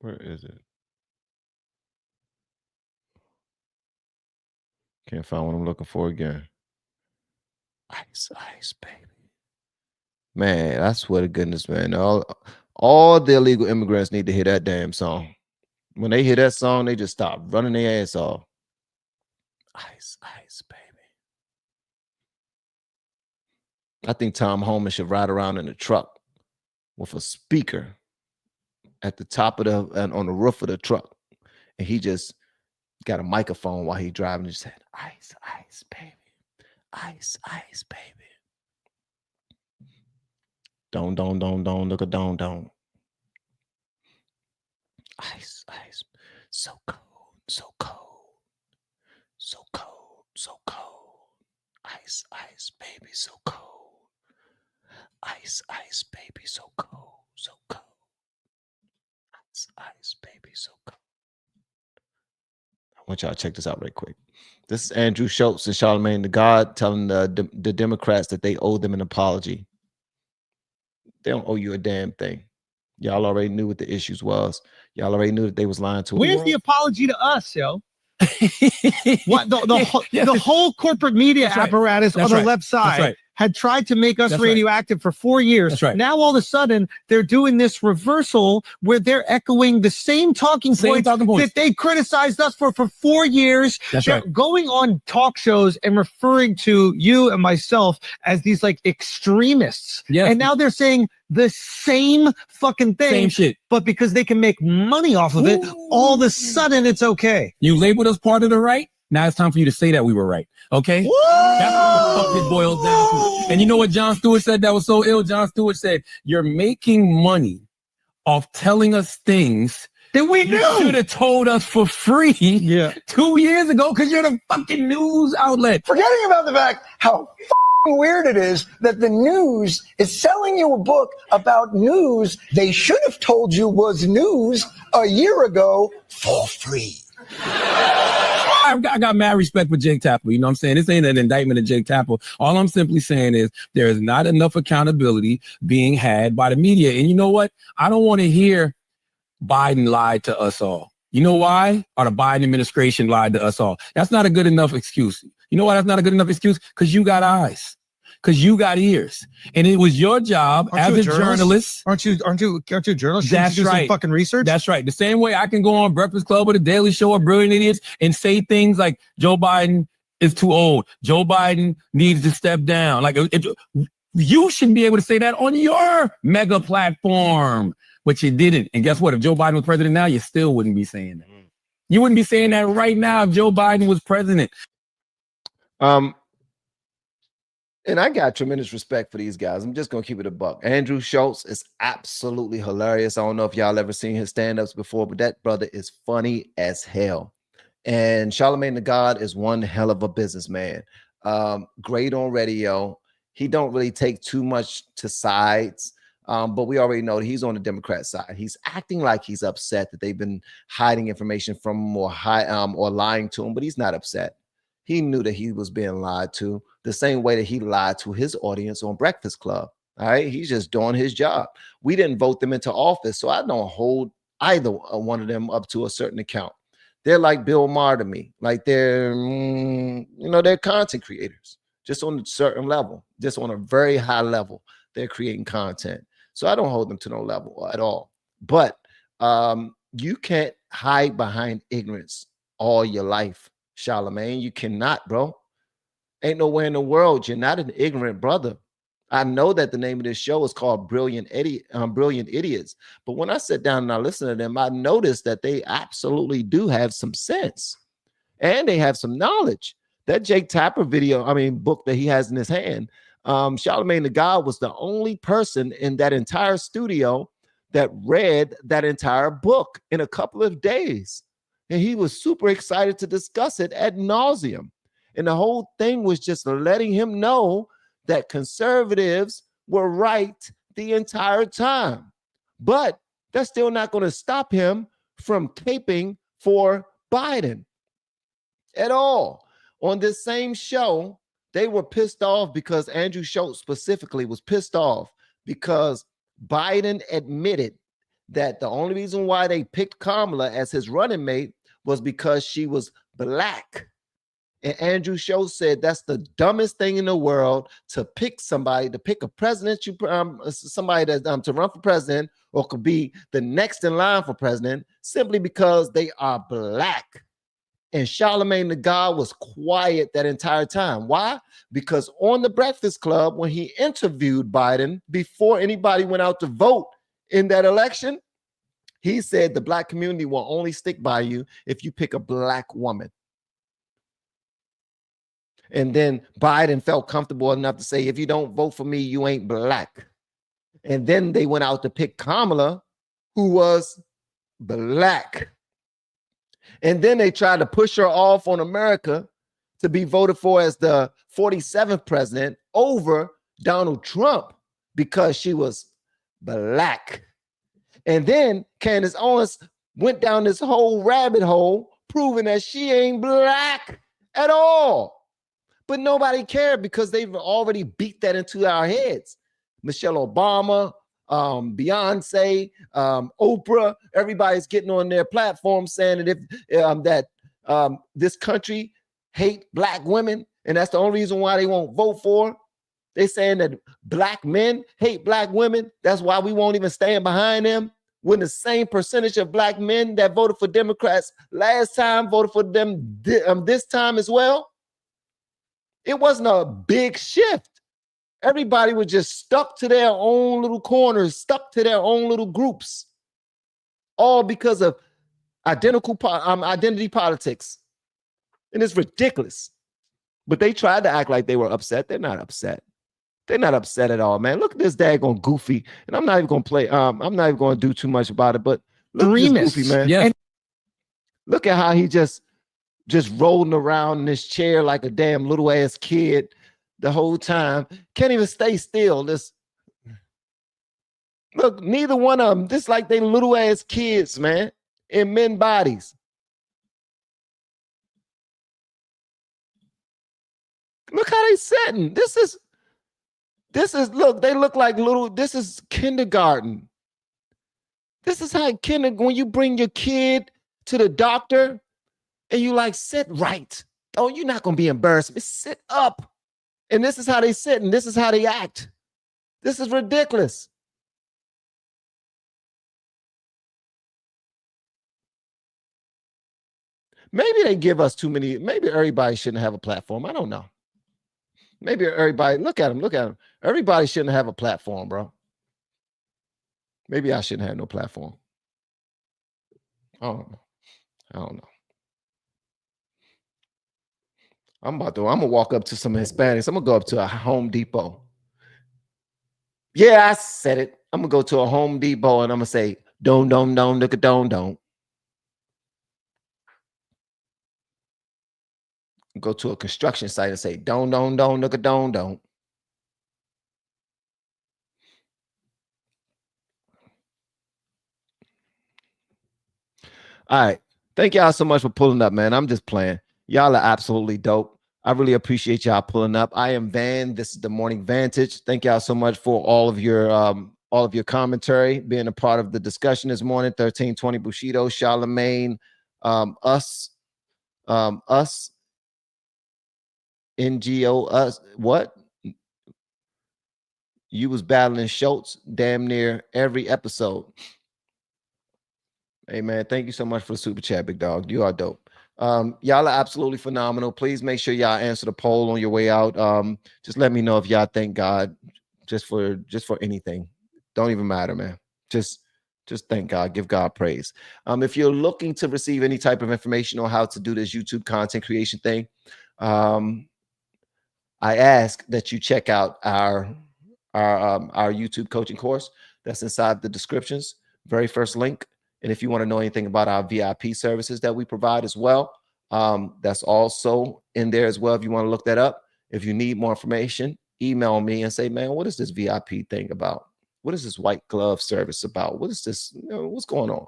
Where is it? Can't find what I'm looking for again. Ice, ice, baby. Man, I swear to goodness, man. All the illegal immigrants need to hear that damn song. When they hear that song, they just stop running their ass off. Ice, ice, baby. I think Tom Homan should ride around in a truck with a speaker at the top of on the roof of the truck, and he just got a microphone while he driving. And just said, "Ice, ice, baby, ice, ice, baby." Don't look a don't. Ice, ice, so cold, so cold, so cold, so cold. Ice, ice, baby, so cold. Ice, ice, baby, so cold, so cold. so cold. I want y'all to check this out right quick. This is Andrew Schultz and Charlemagne the God telling the Democrats that they owe them an apology. They don't owe you a damn thing. Y'all already knew what the issues was. Y'all already knew that they was lying to us. Where's the apology to us, yo? What the whole corporate media apparatus on the left side had tried to make us radioactive for 4 years. That's right. Now all of a sudden they're doing this reversal where they're echoing the same talking points that they criticized us for 4 years. That's they're right. going on talk shows and referring to you and myself as these like extremists. Yes. And now they're saying the same fucking thing. Same shit. But because they can make money off of it, all of a sudden it's okay. You labeled us part of the right. Now it's time for you to say that we were right. Okay? That's what the fuck it boils down to. And you know what Jon Stewart said that was so ill? Jon Stewart said, you're making money off telling us things that we knew. You should have told us for free 2 years ago because you're the fucking news outlet. Forgetting about the fact how weird it is that the news is selling you a book about news they should have told you was news a year ago for free. I got mad respect for Jake Tapper. You know what I'm saying? This ain't an indictment of Jake Tapper. All I'm simply saying is there is not enough accountability being had by the media. And you know what? I don't want to hear Biden lied to us all. You know why? Or the Biden administration lied to us all. That's not a good enough excuse. You know why that's not a good enough excuse? Because you got eyes. Because you got ears. And it was your job as a journalist. Aren't you a journalist? That's do right. Some fucking research. That's right. The same way I can go on Breakfast Club or The Daily Show or Brilliant Idiots and say things like Joe Biden is too old. Joe Biden needs to step down. Like you should be able to say that on your mega platform, but you didn't. And guess what? If Joe Biden was president now, you still wouldn't be saying that. You wouldn't be saying that right now if Joe Biden was president. And I got tremendous respect for these guys. I'm just going to keep it a buck. Andrew Schultz is absolutely hilarious. I don't know if y'all ever seen his stand-ups before, but that brother is funny as hell. And Charlemagne the God is one hell of a businessman. Great on radio. He don't really take too much to sides, but we already know that he's on the Democrat side. He's acting like he's upset that they've been hiding information from him or lying to him, but he's not upset. He knew that he was being lied to the same way that he lied to his audience on Breakfast Club. All right. He's just doing his job. We didn't vote them into office, so I don't hold either one of them up to a certain account. They're like Bill Maher to me. Like they're content creators just on a certain level, just on a very high level. They're creating content. So I don't hold them to no level at all. But you can't hide behind ignorance all your life. Charlemagne, you cannot, bro. Ain't nowhere in the world you're not an ignorant brother. I know that the name of this show is called Brilliant Idiots, but when I sit down and I listen to them, I notice that they absolutely do have some sense and they have some knowledge. That Jake Tapper book that he has in his hand, Charlemagne the God was the only person in that entire studio that read that entire book in a couple of days. And he was super excited to discuss it ad nauseum. And the whole thing was just letting him know that conservatives were right the entire time. But that's still not going to stop him from caping for Biden at all. On this same show, they were pissed off because Andrew Schultz specifically was pissed off because Biden admitted that the only reason why they picked Kamala as his running mate was because she was black. And Andrew Schultz said that's the dumbest thing in the world to pick somebody, to pick a president, somebody that to run for president or could be the next in line for president simply because they are black. And Charlemagne the God was quiet that entire time. Why? Because on the Breakfast Club, when he interviewed Biden before anybody went out to vote in that election, he said the black community will only stick by you if you pick a black woman. And then Biden felt comfortable enough to say, if you don't vote for me, you ain't black. And then they went out to pick Kamala, who was black. And then they tried to push her off on America to be voted for as the 47th president over Donald Trump because she was black. And then Candace Owens went down this whole rabbit hole, proving that she ain't black at all. But nobody cared because they've already beat that into our heads. Michelle Obama, Beyonce, Oprah, everybody's getting on their platform saying that if this country hate black women, and that's the only reason why they won't vote for. They're saying that black men hate black women. That's why we won't even stand behind them. When the same percentage of black men that voted for Democrats last time voted for them this time as well. It wasn't a big shift. Everybody was just stuck to their own little corners, stuck to their own little groups, all because of identity politics. And it's ridiculous. But they tried to act like they were upset. They're not upset. They're not upset at all, man. Look at this daggone Goofy. And I'm not even going to play. I'm not even going to do too much about it. But look at this Goofy, man. Yeah. Look at how he just rolling around in this chair like a damn little ass kid the whole time. Can't even stay still. Look, neither one of them. Just like they little ass kids, man, in men bodies. Look how they sitting. This is look, they look like little, this is kindergarten. This is how when you bring your kid to the doctor and you like, sit right. Oh, you're not going to be embarrassed. But sit up. And this is how they sit and this is how they act. This is ridiculous. Maybe they give us too many. Maybe everybody shouldn't have a platform. I don't know. Maybe everybody, look at him. Everybody shouldn't have a platform, bro. Maybe I shouldn't have no platform. I don't know. I'm gonna walk up to some Hispanics. I'm gonna go up to a Home Depot. Yeah, I said it. I'm gonna go to a Home Depot and I'm gonna say, don't, look at don't. Go to a construction site and say, don't, look at don't. All right. Thank y'all so much for pulling up, man. I'm just playing. Y'all are absolutely dope. I really appreciate y'all pulling up. I am Van. This is the Morning Vantage. Thank y'all so much for all of your commentary, being a part of the discussion this morning. 1320 Bushido, Charlemagne, us, NGO, us, what? You was battling Schultz damn near every episode. Hey, man, thank you so much for the super chat, big dog. You are dope. Y'all are absolutely phenomenal. Please make sure y'all answer the poll on your way out. Just let me know if y'all thank God just for anything. Don't even matter, man. Just thank God. Give God praise. If you're looking to receive any type of information on how to do this YouTube content creation thing, I ask that you check out our YouTube coaching course. That's inside the descriptions, very first link. And if you want to know anything about our VIP services that we provide as well, that's also in there as well. If you want to look that up, if you need more information, email me and say, man, what is this VIP thing about? What is this white glove service about? What is this? What's going on?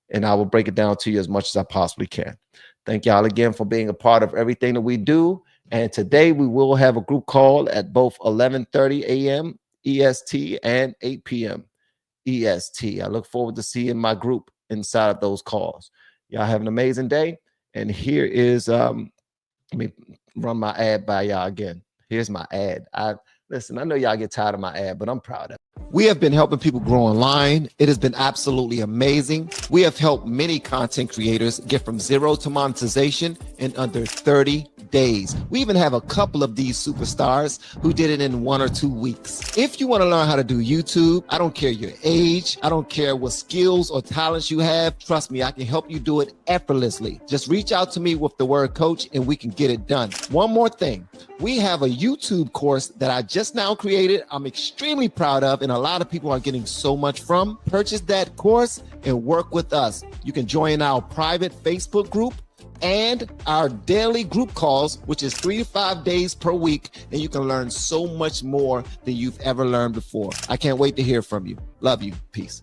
And I will break it down to you as much as I possibly can. Thank y'all again for being a part of everything that we do. And today we will have a group call at both 11:30 a.m. EST and 8 p.m. EST. I look forward to seeing my group inside of those calls. Y'all have an amazing day. And here is, let me run my ad by y'all again. Here's my ad. Listen, I know y'all get tired of my ad, but I'm proud of it. We have been helping people grow online. It has been absolutely amazing. We have helped many content creators get from zero to monetization in under 30 days. We even have a couple of these superstars who did it in 1 or 2 weeks. If you want to learn how to do YouTube, I don't care your age, I don't care what skills or talents you have. Trust me, I can help you do it effortlessly. Just reach out to me with the word coach and we can get it done. One more thing. We have a YouTube course that I just now created. I'm extremely proud of, and a lot of people are getting so much from. Purchase that course and work with us. You can join our private Facebook group and our daily group calls, which is 3 to 5 days per week, and you can learn so much more than you've ever learned before. I can't wait to hear from you. Love you. Peace.